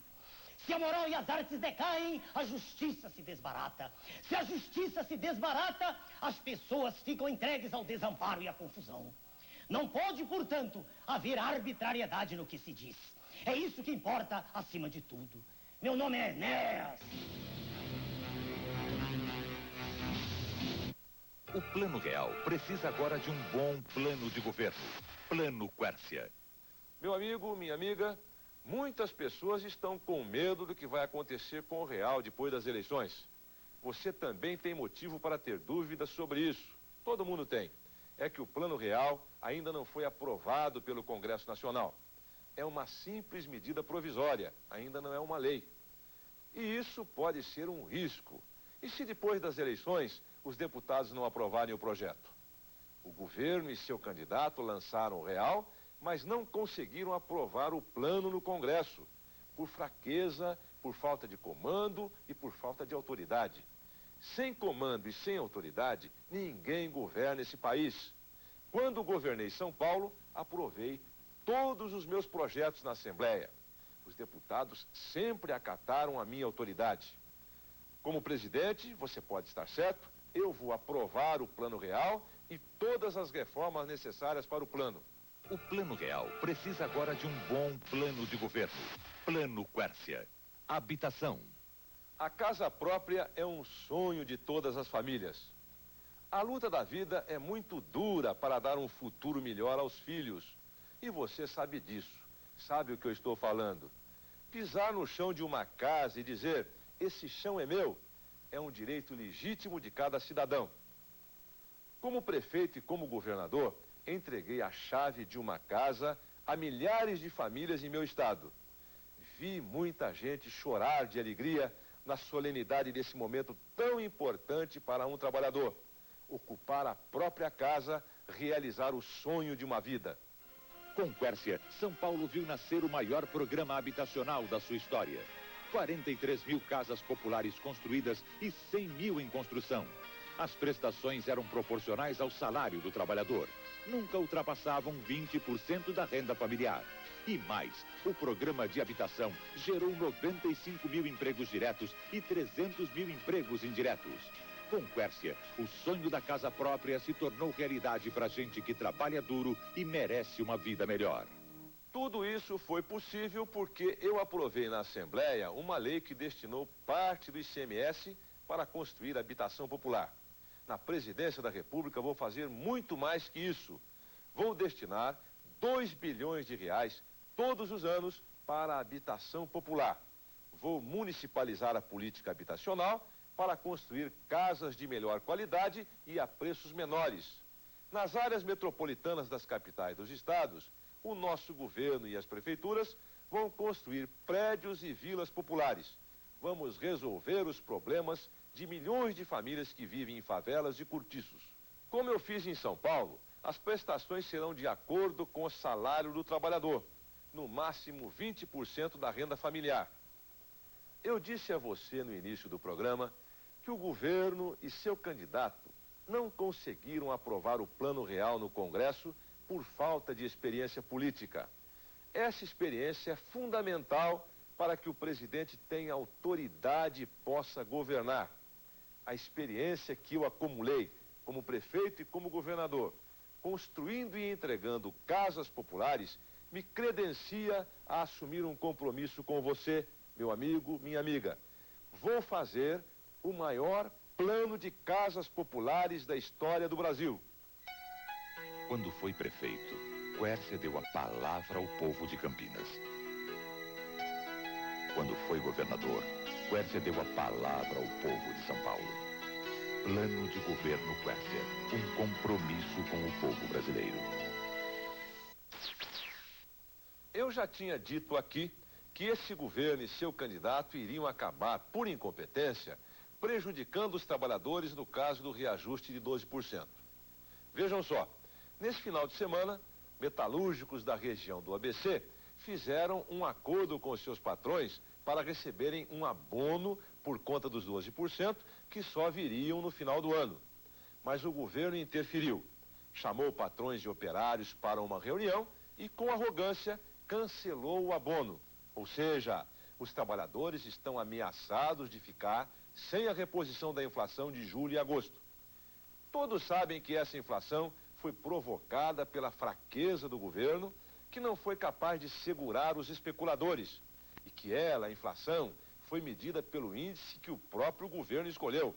Se a moral e as artes decaem, a justiça se desbarata. Se a justiça se desbarata, as pessoas ficam entregues ao desamparo e à confusão. Não pode, portanto, haver arbitrariedade no que se diz. É isso que importa acima de tudo. Meu nome é Enéas. O Plano Real precisa agora de um bom plano de governo. Plano Quércia. Meu amigo, minha amiga, muitas pessoas estão com medo do que vai acontecer com o Real depois das eleições. Você também tem motivo para ter dúvidas sobre isso. Todo mundo tem. É que o Plano Real ainda não foi aprovado pelo Congresso Nacional. É uma simples medida provisória, ainda não é uma lei. E isso pode ser um risco. E se depois das eleições os deputados não aprovarem o projeto? O governo e seu candidato lançaram o Real, mas não conseguiram aprovar o plano no Congresso, por fraqueza, por falta de comando e por falta de autoridade. Sem comando e sem autoridade, ninguém governa esse país. Quando governei São Paulo, aprovei todos os meus projetos na Assembleia. Os deputados sempre acataram a minha autoridade. Como presidente, você pode estar certo, eu vou aprovar o Plano Real e todas as reformas necessárias para o plano. O Plano Real precisa agora de um bom plano de governo. Plano Quércia. Habitação. A casa própria é um sonho de todas as famílias. A luta da vida é muito dura para dar um futuro melhor aos filhos. E você sabe disso. Sabe o que eu estou falando. Pisar no chão de uma casa e dizer, esse chão é meu, é um direito legítimo de cada cidadão. Como prefeito e como governador, entreguei a chave de uma casa a milhares de famílias em meu estado. Vi muita gente chorar de alegria na solenidade desse momento tão importante para um trabalhador. Ocupar a própria casa, realizar o sonho de uma vida. Com Quércia, São Paulo viu nascer o maior programa habitacional da sua história. 43 mil casas populares construídas e 100 mil em construção. As prestações eram proporcionais ao salário do trabalhador. Nunca ultrapassavam 20% da renda familiar. E mais, o programa de habitação gerou 95 mil empregos diretos e 300 mil empregos indiretos. Com Quércia, o sonho da casa própria se tornou realidade para gente que trabalha duro e merece uma vida melhor. Tudo isso foi possível porque eu aprovei na Assembleia uma lei que destinou parte do ICMS para construir habitação popular. Na presidência da República vou fazer muito mais que isso. Vou destinar 2 bilhões de reais todos os anos para a habitação popular. Vou municipalizar a política habitacional para construir casas de melhor qualidade e a preços menores. Nas áreas metropolitanas das capitais dos estados, o nosso governo e as prefeituras vão construir prédios e vilas populares. Vamos resolver os problemas de milhões de famílias que vivem em favelas e cortiços. Como eu fiz em São Paulo, as prestações serão de acordo com o salário do trabalhador, no máximo 20% da renda familiar. Eu disse a você no início do programa que o governo e seu candidato não conseguiram aprovar o Plano Real no Congresso por falta de experiência política. Essa experiência é fundamental para que o presidente tenha autoridade e possa governar. A experiência que eu acumulei como prefeito e como governador, construindo e entregando casas populares, me credencia a assumir um compromisso com você, meu amigo, minha amiga. Vou fazer o maior plano de casas populares da história do Brasil. Quando foi prefeito, Quércia deu a palavra ao povo de Campinas. Quando foi governador, Quércia deu a palavra ao povo de São Paulo. Plano de governo Quércia, um compromisso com o povo brasileiro. Eu já tinha dito aqui que esse governo e seu candidato iriam acabar, por incompetência, prejudicando os trabalhadores no caso do reajuste de 12%. Vejam só, nesse final de semana, metalúrgicos da região do ABC fizeram um acordo com os seus patrões para receberem um abono por conta dos 12% que só viriam no final do ano. Mas o governo interferiu, chamou patrões e operários para uma reunião e, com arrogância, cancelou o abono. Ou seja, os trabalhadores estão ameaçados de ficar sem a reposição da inflação de julho e agosto. Todos sabem que essa inflação foi provocada pela fraqueza do governo, que não foi capaz de segurar os especuladores, e que ela, a inflação, foi medida pelo índice que o próprio governo escolheu.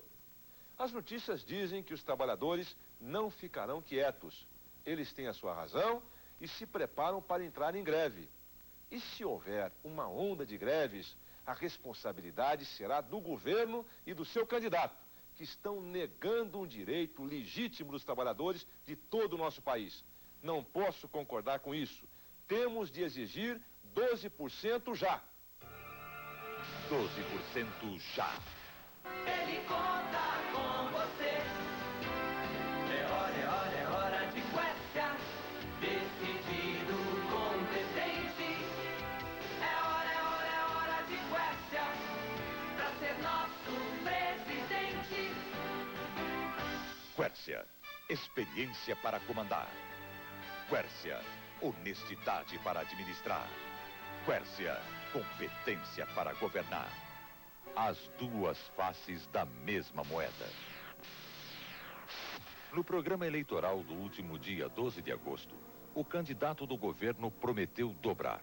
As notícias dizem que os trabalhadores não ficarão quietos. Eles têm a sua razão e se preparam para entrar em greve. E se houver uma onda de greves, a responsabilidade será do governo e do seu candidato, que estão negando um direito legítimo dos trabalhadores de todo o nosso país. Não posso concordar com isso. Temos de exigir 12% já. 12% já. Ele conta com você. É hora de Quércia. Decidido, competente. É hora de Quércia. Pra ser nosso presidente. Quércia, experiência para comandar. Quércia, honestidade para administrar. Quércia, competência para governar. As duas faces da mesma moeda. No programa eleitoral do último dia 12 de agosto, o candidato do governo prometeu dobrar.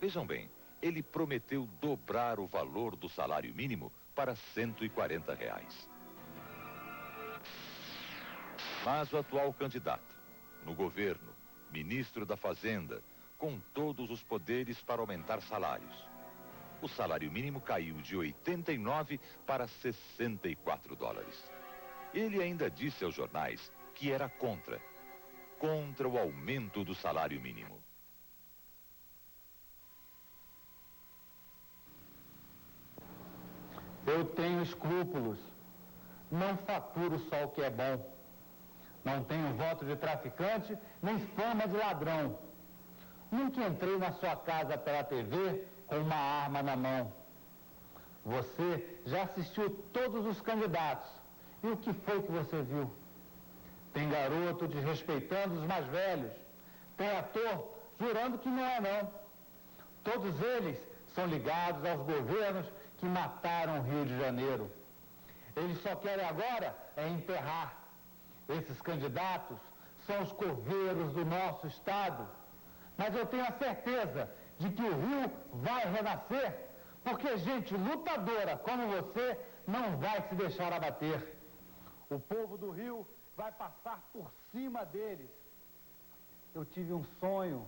Vejam bem, ele prometeu dobrar o valor do salário mínimo para R$ 140. Mas o atual candidato, no governo, ministro da Fazenda, com todos os poderes para aumentar salários. O salário mínimo caiu de 89 para 64 dólares. Ele ainda disse aos jornais que era contra o aumento do salário mínimo. Eu tenho escrúpulos. Não faturo só o que é bom. Não tenho voto de traficante, nem fama de ladrão. Nunca entrei na sua casa pela TV com uma arma na mão. Você já assistiu todos os candidatos. E o que foi que você viu? Tem garoto desrespeitando os mais velhos. Tem ator jurando que não é não. Todos eles são ligados aos governos que mataram o Rio de Janeiro. Eles só querem agora é enterrar. Esses candidatos são os coveiros do nosso estado. Mas eu tenho a certeza de que o Rio vai renascer, porque gente lutadora como você não vai se deixar abater. O povo do Rio vai passar por cima deles. Eu tive um sonho,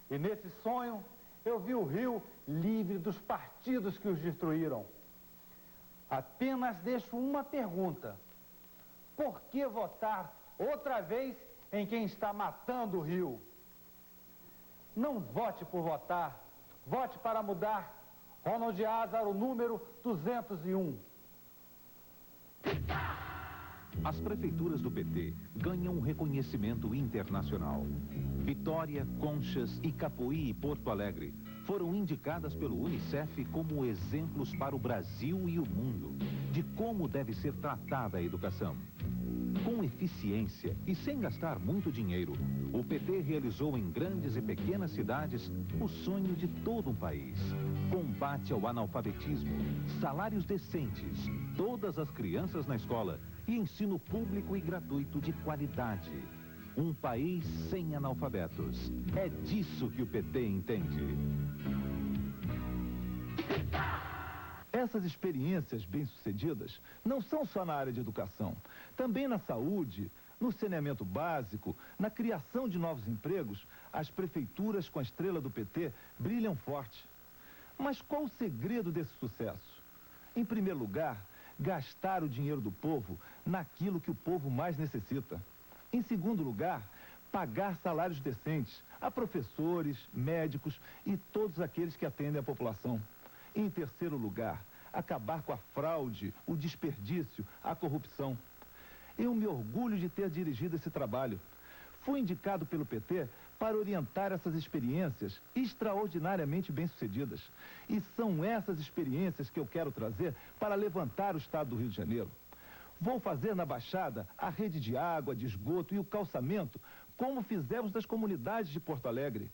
e nesse sonho eu vi o Rio livre dos partidos que os destruíram. Apenas deixo uma pergunta. Por que votar outra vez em quem está matando o Rio? Não vote por votar, vote para mudar. Ronald Ázaro, número 201. As prefeituras do PT ganham um reconhecimento internacional. Vitória, Conchas, Icapuí e Porto Alegre foram indicadas pelo Unicef como exemplos para o Brasil e o mundo de como deve ser tratada a educação. Com eficiência e sem gastar muito dinheiro, o PT realizou em grandes e pequenas cidades o sonho de todo um país. Combate ao analfabetismo, salários decentes, todas as crianças na escola e ensino público e gratuito de qualidade. Um país sem analfabetos. É disso que o PT entende. Essas experiências bem-sucedidas não são só na área de educação. Também na saúde, no saneamento básico, na criação de novos empregos, as prefeituras com a estrela do PT brilham forte. Mas qual o segredo desse sucesso? Em primeiro lugar, gastar o dinheiro do povo naquilo que o povo mais necessita. Em segundo lugar, pagar salários decentes a professores, médicos e todos aqueles que atendem a população. Em terceiro lugar, acabar com a fraude, o desperdício, a corrupção. Eu me orgulho de ter dirigido esse trabalho. Fui indicado pelo PT para orientar essas experiências extraordinariamente bem-sucedidas. E são essas experiências que eu quero trazer para levantar o estado do Rio de Janeiro. Vou fazer na Baixada a rede de água, de esgoto e o calçamento, como fizemos nas comunidades de Porto Alegre.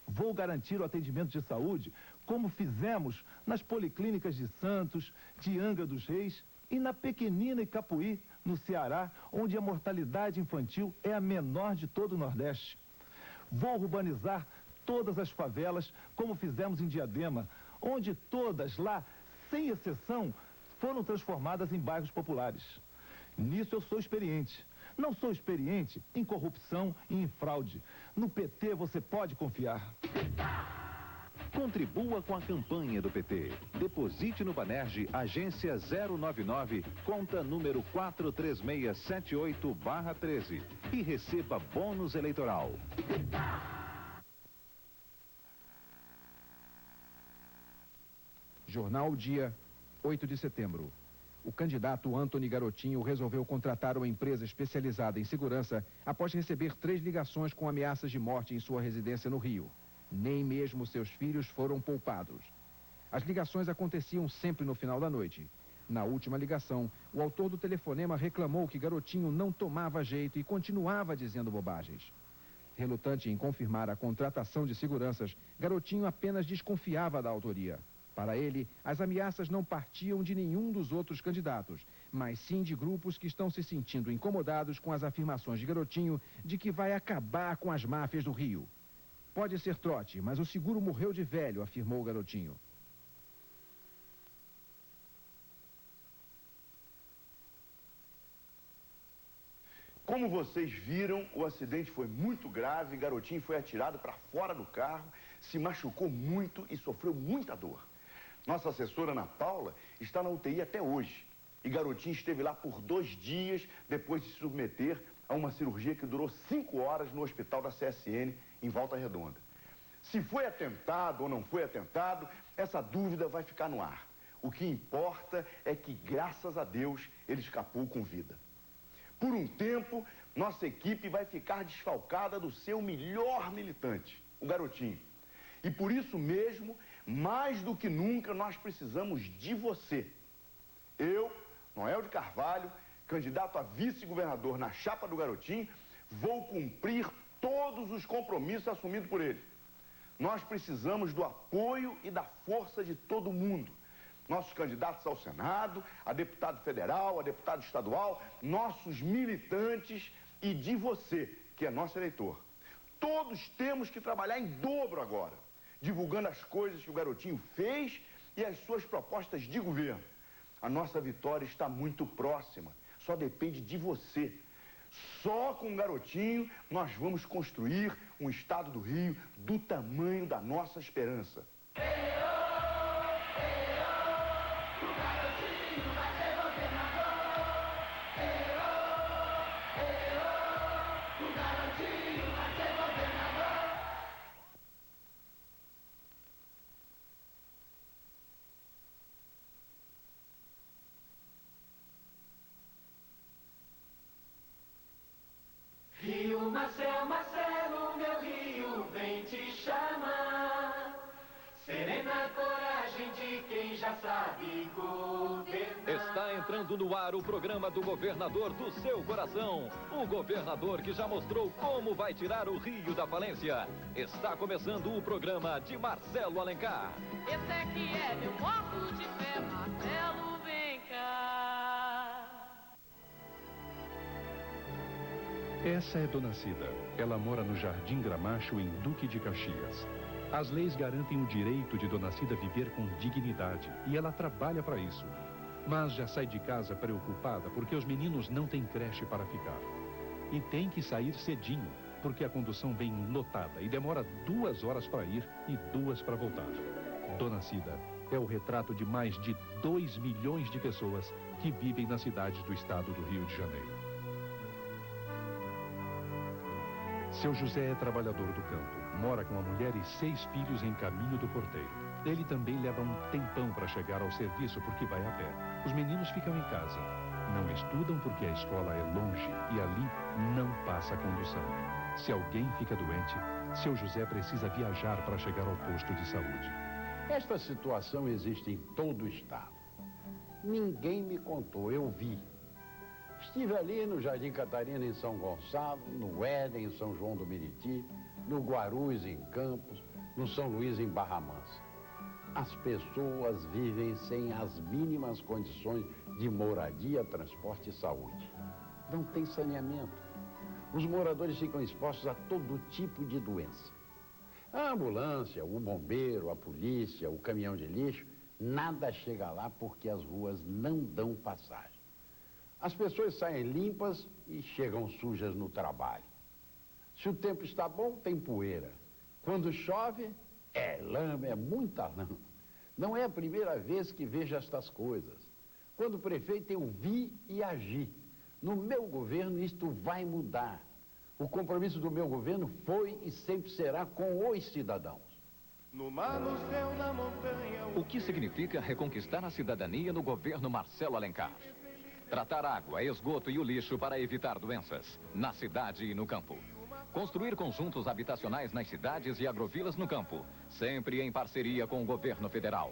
Vou garantir o atendimento de saúde, como fizemos nas policlínicas de Santos, de Angra dos Reis e na pequenina Icapuí, no Ceará, onde a mortalidade infantil é a menor de todo o Nordeste. Vou urbanizar todas as favelas, como fizemos em Diadema, onde todas lá, sem exceção, foram transformadas em bairros populares. Nisso eu sou experiente. Não sou experiente em corrupção e em fraude. No PT você pode confiar. Contribua com a campanha do PT. Deposite no Banerj, agência 099, conta número 43678/13 e receba bônus eleitoral. Jornal Dia, 8 de setembro. O candidato Antony Garotinho resolveu contratar uma empresa especializada em segurança após receber 3 ligações com ameaças de morte em sua residência no Rio. Nem mesmo seus filhos foram poupados. As ligações aconteciam sempre no final da noite. Na última ligação, o autor do telefonema reclamou que Garotinho não tomava jeito e continuava dizendo bobagens. Relutante em confirmar a contratação de seguranças, Garotinho apenas desconfiava da autoria. Para ele, as ameaças não partiam de nenhum dos outros candidatos, mas sim de grupos que estão se sentindo incomodados com as afirmações de Garotinho de que vai acabar com as máfias do Rio. Pode ser trote, mas o seguro morreu de velho, afirmou o Garotinho. Como vocês viram, o acidente foi muito grave, Garotinho foi atirado para fora do carro, se machucou muito e sofreu muita dor. Nossa assessora Ana Paula está na UTI até hoje. E Garotinho esteve lá por 2 dias depois de se submeter a uma cirurgia que durou 5 horas no hospital da CSN, em Volta Redonda. Se foi atentado ou não foi atentado, essa dúvida vai ficar no ar. O que importa é que, graças a Deus, ele escapou com vida. Por um tempo, nossa equipe vai ficar desfalcada do seu melhor militante, o Garotinho. E por isso mesmo, mais do que nunca, nós precisamos de você. Eu, Noel de Carvalho, candidato a vice-governador na chapa do Garotinho, vou cumprir todos os compromissos assumidos por ele. Nós precisamos do apoio e da força de todo mundo. Nossos candidatos ao Senado, a deputado federal, a deputado estadual, nossos militantes e de você, que é nosso eleitor. Todos temos que trabalhar em dobro agora, divulgando as coisas que o Garotinho fez e as suas propostas de governo. A nossa vitória está muito próxima, só depende de você. Só com o Garotinho nós vamos construir um estado do Rio do tamanho da nossa esperança. Rio, Marcelo, Marcelo, meu rio vem te chamar. Serena coragem de quem já sabe governar. Está entrando no ar o programa do governador do seu coração. O governador que já mostrou como vai tirar o Rio da falência. Está começando o programa de Marcelo Alencar. Esse é que é meu óculos de fé, Marcelo, vem cá. Essa é Dona Cida. Ela mora no Jardim Gramacho, em Duque de Caxias. As leis garantem o direito de Dona Cida viver com dignidade e ela trabalha para isso. Mas já sai de casa preocupada porque os meninos não têm creche para ficar. E tem que sair cedinho, porque a condução vem lotada e demora 2 horas para ir e 2 para voltar. Dona Cida é o retrato de mais de 2 milhões de pessoas que vivem nas cidades do estado do Rio de Janeiro. Seu José é trabalhador do campo, mora com a mulher e 6 filhos em caminho do porteiro. Ele também leva um tempão para chegar ao serviço porque vai a pé. Os meninos ficam em casa. Não estudam porque a escola é longe e ali não passa condução. Se alguém fica doente, seu José precisa viajar para chegar ao posto de saúde. Esta situação existe em todo o estado. Ninguém me contou, eu vi. Estive ali no Jardim Catarina, em São Gonçalo, no Éden, em São João do Meriti, no Guarulhos, em Campos, no São Luís, em Barra Mansa. As pessoas vivem sem as mínimas condições de moradia, transporte e saúde. Não tem saneamento. Os moradores ficam expostos a todo tipo de doença. A ambulância, o bombeiro, a polícia, o caminhão de lixo, nada chega lá porque as ruas não dão passagem. As pessoas saem limpas e chegam sujas no trabalho. Se o tempo está bom, tem poeira. Quando chove, é lama, é muita lama. Não é a primeira vez que vejo estas coisas. Quando o prefeito, eu vi e agi. No meu governo, isto vai mudar. O compromisso do meu governo foi e sempre será com os cidadãos. No mar, no céu, na montanha. O que significa reconquistar a cidadania no governo Marcelo Alencar? Tratar água, esgoto e o lixo para evitar doenças, na cidade e no campo. Construir conjuntos habitacionais nas cidades e agrovilas no campo, sempre em parceria com o governo federal.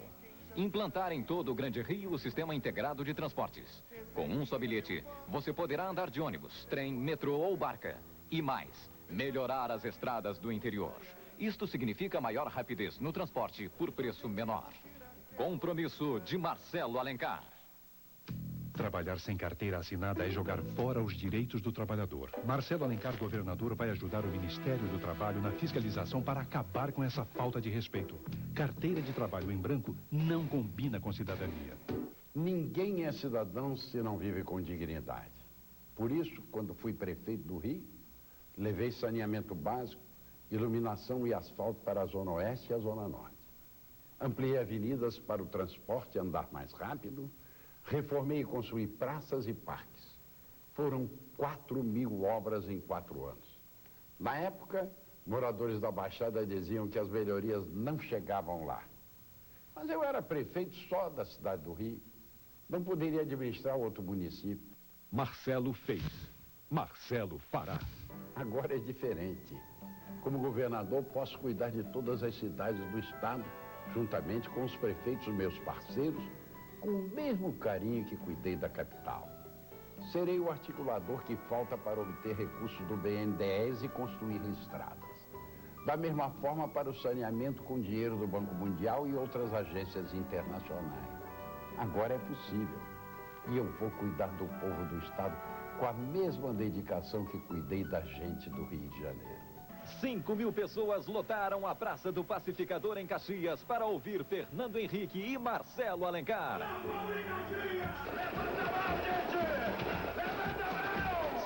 Implantar em todo o Grande Rio o sistema integrado de transportes. Com um só bilhete, você poderá andar de ônibus, trem, metrô ou barca. E mais, melhorar as estradas do interior. Isto significa maior rapidez no transporte por preço menor. Compromisso de Marcelo Alencar. Trabalhar sem carteira assinada é jogar fora os direitos do trabalhador. Marcelo Alencar, governador, vai ajudar o Ministério do Trabalho na fiscalização para acabar com essa falta de respeito. Carteira de trabalho em branco não combina com cidadania. Ninguém é cidadão se não vive com dignidade. Por isso, quando fui prefeito do Rio, levei saneamento básico, iluminação e asfalto para a Zona Oeste e a Zona Norte. Ampliei avenidas para o transporte andar mais rápido, reformei e construí praças e parques. Foram 4.000 obras em 4 anos. Na época, moradores da Baixada diziam que as melhorias não chegavam lá. Mas eu era prefeito só da cidade do Rio. Não poderia administrar outro município. Marcelo fez. Marcelo fará. Agora é diferente. Como governador, posso cuidar de todas as cidades do estado, juntamente com os prefeitos, meus parceiros, com o mesmo carinho que cuidei da capital. Serei o articulador que falta para obter recursos do BNDES e construir estradas. Da mesma forma para o saneamento com dinheiro do Banco Mundial e outras agências internacionais. Agora é possível. E eu vou cuidar do povo do estado com a mesma dedicação que cuidei da gente do Rio de Janeiro. 5.000 pessoas lotaram a Praça do Pacificador em Caxias para ouvir Fernando Henrique e Marcelo Alencar.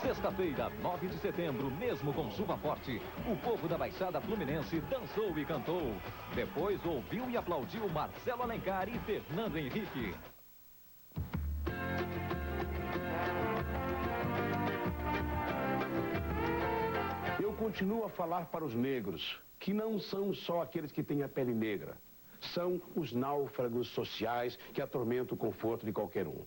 Sexta-feira, 9 de setembro, mesmo com chuva forte, o povo da Baixada Fluminense dançou e cantou. Depois ouviu e aplaudiu Marcelo Alencar e Fernando Henrique. Eu continuo a falar para os negros, que não são só aqueles que têm a pele negra. São os náufragos sociais que atormentam o conforto de qualquer um.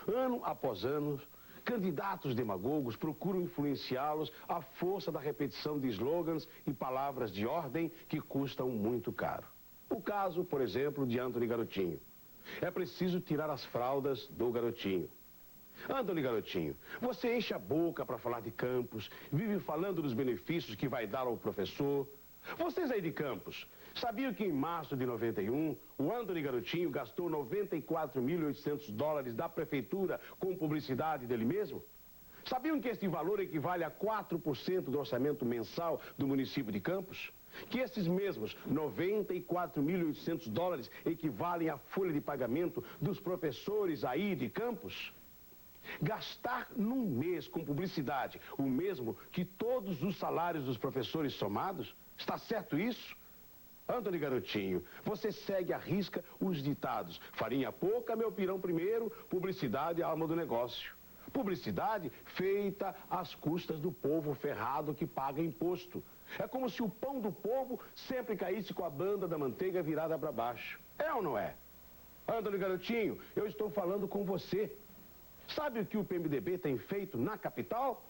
Ano após ano, candidatos demagogos procuram influenciá-los à força da repetição de slogans e palavras de ordem que custam muito caro. O caso, por exemplo, de Antony Garotinho. É preciso tirar as fraldas do garotinho. Antony Garotinho, você enche a boca para falar de Campos, vive falando dos benefícios que vai dar ao professor. Vocês aí de Campos, sabiam que em março de 91, o Antony Garotinho gastou 94.800 dólares da prefeitura com publicidade dele mesmo? Sabiam que este valor equivale a 4% do orçamento mensal do município de Campos? Que esses mesmos 94.800 dólares equivalem à folha de pagamento dos professores aí de Campos? Gastar num mês com publicidade o mesmo que todos os salários dos professores somados? Está certo isso? Antony Garotinho, você segue à risca os ditados. Farinha pouca, meu pirão primeiro, publicidade, alma do negócio. Publicidade feita às custas do povo ferrado que paga imposto. É como se o pão do povo sempre caísse com a banda da manteiga virada para baixo. É ou não é? Antony Garotinho, eu estou falando com você. Sabe o que o PMDB tem feito na capital?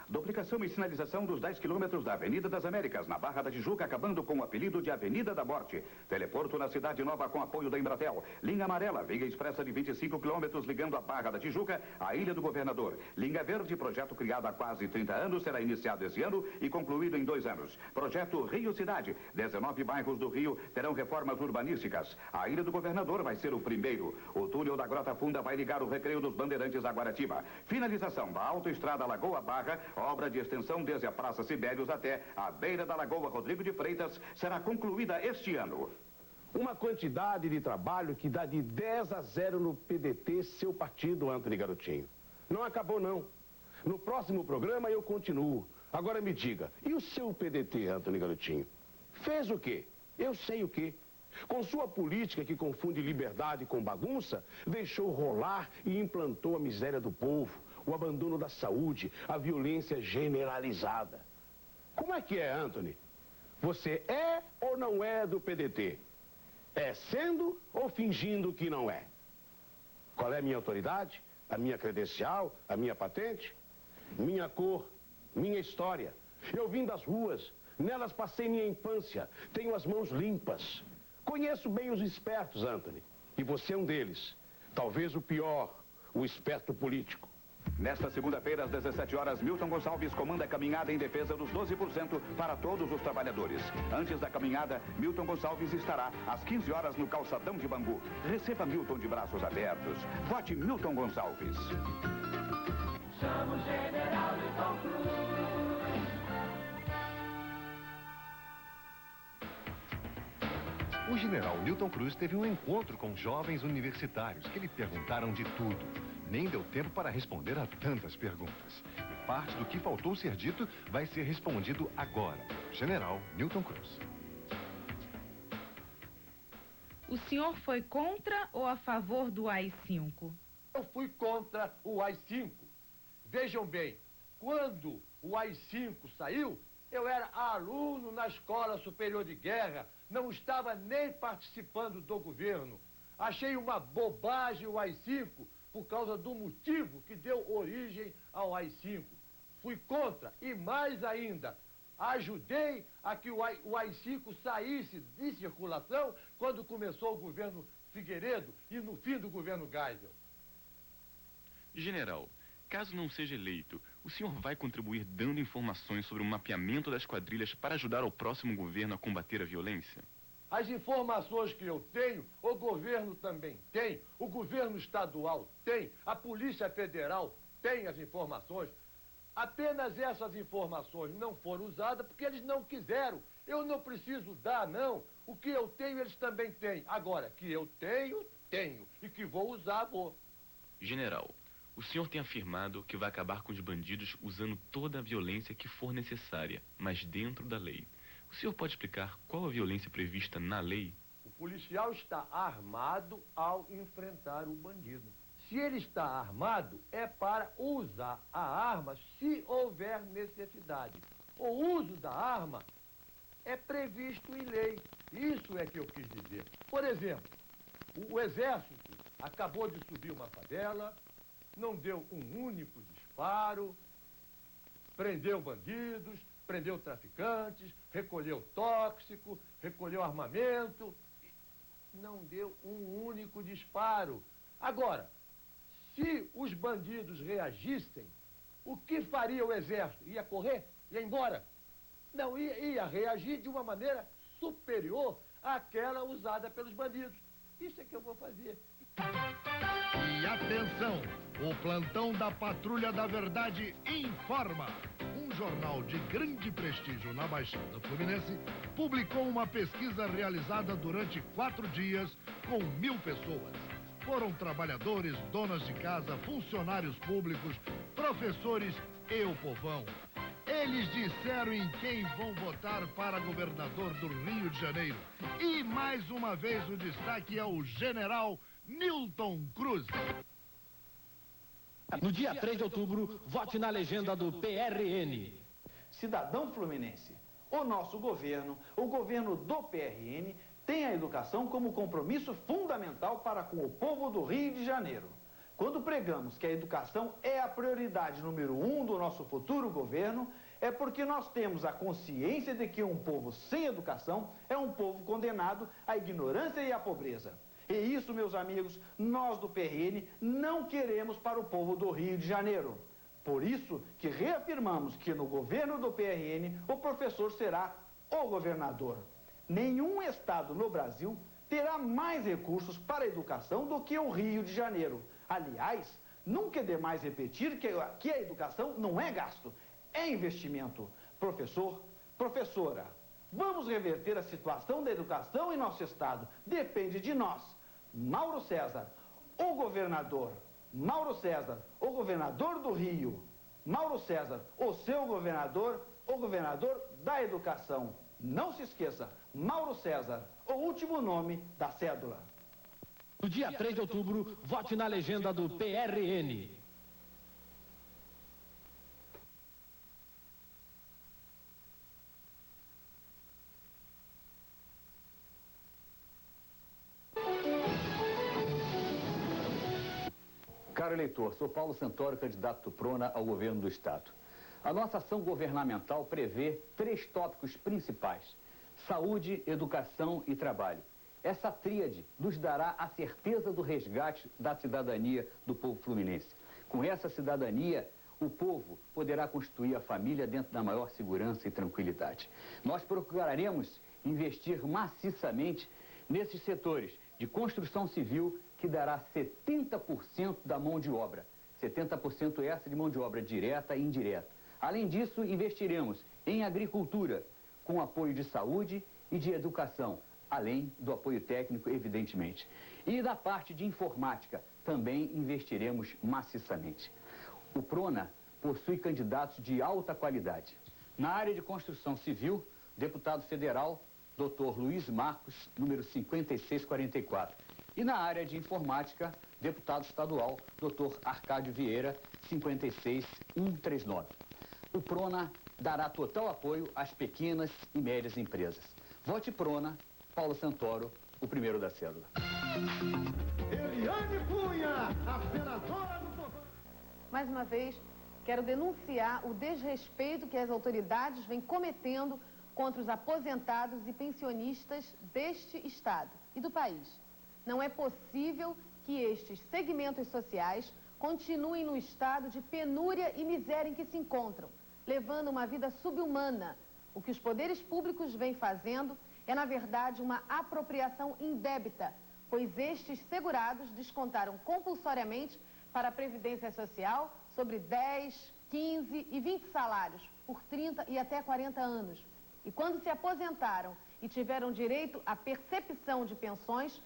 Duplicação e sinalização dos 10 quilômetros da Avenida das Américas, na Barra da Tijuca, acabando com o apelido de Avenida da Morte. Teleporto na Cidade Nova com apoio da Embratel. Linha amarela, via expressa de 25 quilômetros ligando a Barra da Tijuca à Ilha do Governador. Linha verde, projeto criado há quase 30 anos, será iniciado esse ano e concluído em 2 anos. Projeto Rio Cidade, 19 bairros do Rio terão reformas urbanísticas. A Ilha do Governador vai ser o primeiro. O túnel da Grota Funda vai ligar o Recreio dos Bandeirantes a Guaratiba. Finalização da autoestrada Lagoa Barra, obra de extensão desde a Praça Sibérios até a beira da Lagoa Rodrigo de Freitas, será concluída este ano. Uma quantidade de trabalho que dá de 10-0 no PDT, seu partido, Antony Garotinho. Não acabou, não. No próximo programa eu continuo. Agora me diga, e o seu PDT, Antony Garotinho? Fez o quê? Eu sei o quê. Com sua política que confunde liberdade com bagunça, deixou rolar e implantou a miséria do povo, o abandono da saúde, a violência generalizada. Como é que é, Antony? Você é ou não é do PDT? É sendo ou fingindo que não é? Qual é a minha autoridade? A minha credencial? A minha patente? Minha cor? Minha história? Eu vim das ruas, nelas passei minha infância, tenho as mãos limpas. Conheço bem os espertos, Antony, e você é um deles. Talvez o pior, o esperto político. Nesta segunda-feira, às 17 horas, Milton Gonçalves comanda a caminhada em defesa dos 12% para todos os trabalhadores. Antes da caminhada, Milton Gonçalves estará às 15 horas no calçadão de Bangu. Receba Milton de braços abertos. Vote Milton Gonçalves. Chama o general Milton Cruz. O general Newton Cruz teve um encontro com jovens universitários que lhe perguntaram de tudo. Nem deu tempo para responder a tantas perguntas. E parte do que faltou ser dito vai ser respondido agora. General Newton Cruz. O senhor foi contra ou a favor do AI-5? Eu fui contra o AI-5. Vejam bem, quando o AI-5 saiu, eu era aluno na Escola Superior de Guerra, não estava nem participando do governo. Achei uma bobagem o AI-5 por causa do motivo que deu origem ao AI-5. Fui contra e, mais ainda, ajudei a que o AI-5 saísse de circulação quando começou o governo Figueiredo e no fim do governo Geisel. General, caso não seja eleito, o senhor vai contribuir dando informações sobre o mapeamento das quadrilhas para ajudar o próximo governo a combater a violência? As informações que eu tenho, o governo também tem, o governo estadual tem, a Polícia Federal tem as informações. Apenas essas informações não foram usadas porque eles não quiseram. Eu não preciso dar, não. O que eu tenho, eles também têm. Agora, que eu tenho, tenho. E que vou usar, vou. General, o senhor tem afirmado que vai acabar com os bandidos usando toda a violência que for necessária, mas dentro da lei. O senhor pode explicar qual a violência prevista na lei? O policial está armado ao enfrentar o bandido. Se ele está armado, é para usar a arma se houver necessidade. O uso da arma é previsto em lei. Isso é que eu quis dizer. Por exemplo, o Exército acabou de subir uma favela, não deu um único disparo, prendeu bandidos, prendeu traficantes, recolheu tóxico, recolheu armamento. Não deu um único disparo. Agora, se os bandidos reagissem, o que faria o Exército? Ia correr? Ia embora? Não, ia reagir de uma maneira superior àquela usada pelos bandidos. Isso é que eu vou fazer. E atenção, o plantão da Patrulha da Verdade informa. Um jornal de grande prestígio na Baixada Fluminense publicou uma pesquisa realizada durante 4 dias com 1000 pessoas. Foram trabalhadores, donas de casa, funcionários públicos, professores e o povão. Eles disseram em quem vão votar para governador do Rio de Janeiro. E mais uma vez o destaque é o general Newton Cruz. No dia 3 de outubro, vote na legenda do PRN. Cidadão fluminense, o nosso governo, o governo do PRN, tem a educação como compromisso fundamental para com o povo do Rio de Janeiro. Quando pregamos que a educação é a prioridade número 1 do nosso futuro governo, é porque nós temos a consciência de que um povo sem educação é um povo condenado à ignorância e à pobreza. E isso, meus amigos, nós do PRN não queremos para o povo do Rio de Janeiro. Por isso que reafirmamos que no governo do PRN o professor será o governador. Nenhum estado no Brasil terá mais recursos para a educação do que o Rio de Janeiro. Aliás, nunca é demais repetir que a educação não é gasto, é investimento. Professor, professora, vamos reverter a situação da educação em nosso estado. Depende de nós. Mauro César, o governador. Mauro César, o governador do Rio. Mauro César, o seu governador, o governador da educação. Não se esqueça, Mauro César, o último nome da cédula. No dia 3 de outubro, vote na legenda do PRN. Caro eleitor, sou Paulo Santoro, candidato do PRONA ao governo do Estado. A nossa ação governamental prevê 3 tópicos principais: saúde, educação e trabalho. Essa tríade nos dará a certeza do resgate da cidadania do povo fluminense. Com Com essa cidadania, o povo poderá construir a família dentro da maior segurança e tranquilidade. Nós procuraremos investir maciçamente nesses setores de construção civil, que dará 70% da mão de obra. 70% essa de mão de obra direta e indireta. Além disso, investiremos em agricultura, com apoio de saúde e de educação, além do apoio técnico, evidentemente. E da parte de informática, também investiremos maciçamente. O PRONA possui candidatos de alta qualidade. Na área de construção civil, deputado federal, Dr. Luiz Marcos, número 5644. E na área de informática, deputado estadual, Dr. Arcádio Vieira, 56139. O PRONA dará total apoio às pequenas e médias empresas. Vote PRONA, Paulo Santoro, o primeiro da cédula. Eliane Cunha, a senadora do povo. Mais uma vez, quero denunciar o desrespeito que as autoridades vêm cometendo contra os aposentados e pensionistas deste estado e do país. Não é possível que estes segmentos sociais continuem no estado de penúria e miséria em que se encontram, levando uma vida subhumana. O que os poderes públicos vêm fazendo é, na verdade, uma apropriação indébita, pois estes segurados descontaram compulsoriamente para a Previdência Social sobre 10, 15 e 20 salários por 30 e até 40 anos. E quando se aposentaram e tiveram direito à percepção de pensões,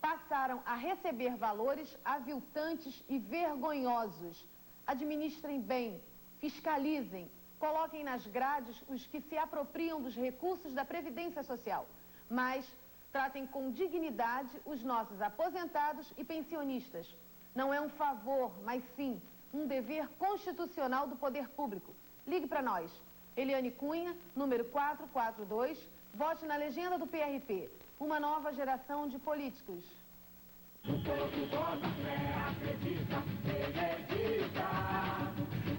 passaram a receber valores aviltantes e vergonhosos. Administrem bem, fiscalizem, coloquem nas grades os que se apropriam dos recursos da Previdência Social, mas tratem com dignidade os nossos aposentados e pensionistas. Não é um favor, mas sim um dever constitucional do poder público. Ligue para nós. Eliane Cunha, número 442, vote na legenda do PRP. Uma nova geração de políticos.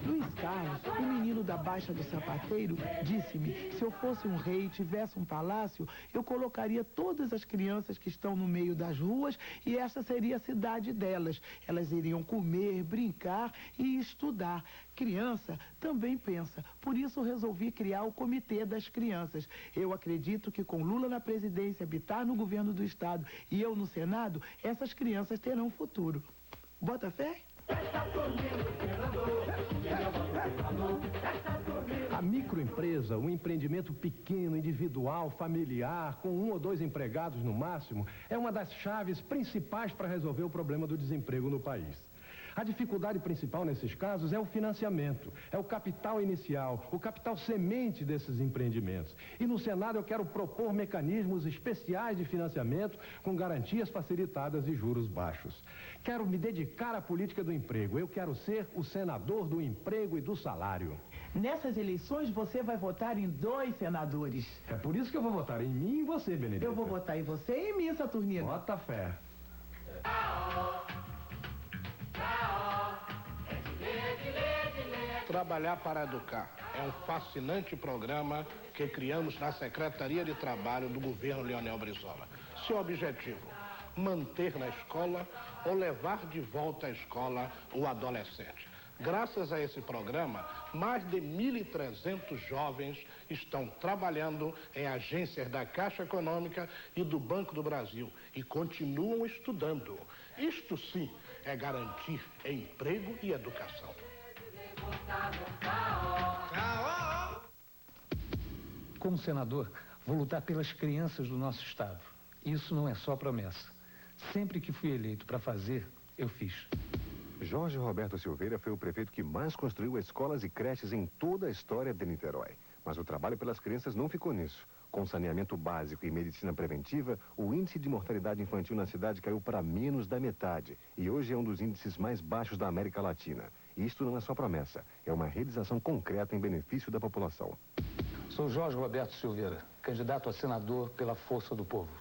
Luiz Carlos, o menino da Baixa do Sapateiro, disse-me: se eu fosse um rei e tivesse um palácio, eu colocaria todas as crianças que estão no meio das ruas e essa seria a cidade delas. Elas iriam comer, brincar e estudar. Criança também pensa, por isso resolvi criar o Comitê das Crianças. Eu acredito que com Lula na presidência, Bittar no governo do estado e eu no Senado, essas crianças terão futuro. Bota fé? A microempresa, um empreendimento pequeno, individual, familiar, com 1 ou 2 empregados no máximo, é uma das chaves principais para resolver o problema do desemprego no país. A dificuldade principal nesses casos é o financiamento, é o capital inicial, o capital semente desses empreendimentos. E no Senado eu quero propor mecanismos especiais de financiamento com garantias facilitadas e juros baixos. Quero me dedicar à política do emprego. Eu quero ser o senador do emprego e do salário. Nessas eleições você vai votar em 2 senadores. É por isso que eu vou votar em mim e em você, Benedita. Eu vou votar em você e em mim, Saturnino. Bota fé. Trabalhar para Educar é um fascinante programa que criamos na Secretaria de Trabalho do governo Leonel Brizola. Seu objetivo: manter na escola ou levar de volta à escola o adolescente. Graças a esse programa, mais de 1.300 jovens estão trabalhando em agências da Caixa Econômica e do Banco do Brasil e continuam estudando. Isto sim é garantir emprego e educação. Como senador, vou lutar pelas crianças do nosso estado. Isso não é só promessa. Sempre que fui eleito para fazer, eu fiz. Jorge Roberto Silveira foi o prefeito que mais construiu escolas e creches em toda a história de Niterói. Mas o trabalho pelas crianças não ficou nisso. Com saneamento básico e medicina preventiva, o índice de mortalidade infantil na cidade caiu para menos da metade. E hoje é um dos índices mais baixos da América Latina. E isto não é só promessa, é uma realização concreta em benefício da população. Sou Jorge Roberto Silveira, candidato a senador pela Força do Povo.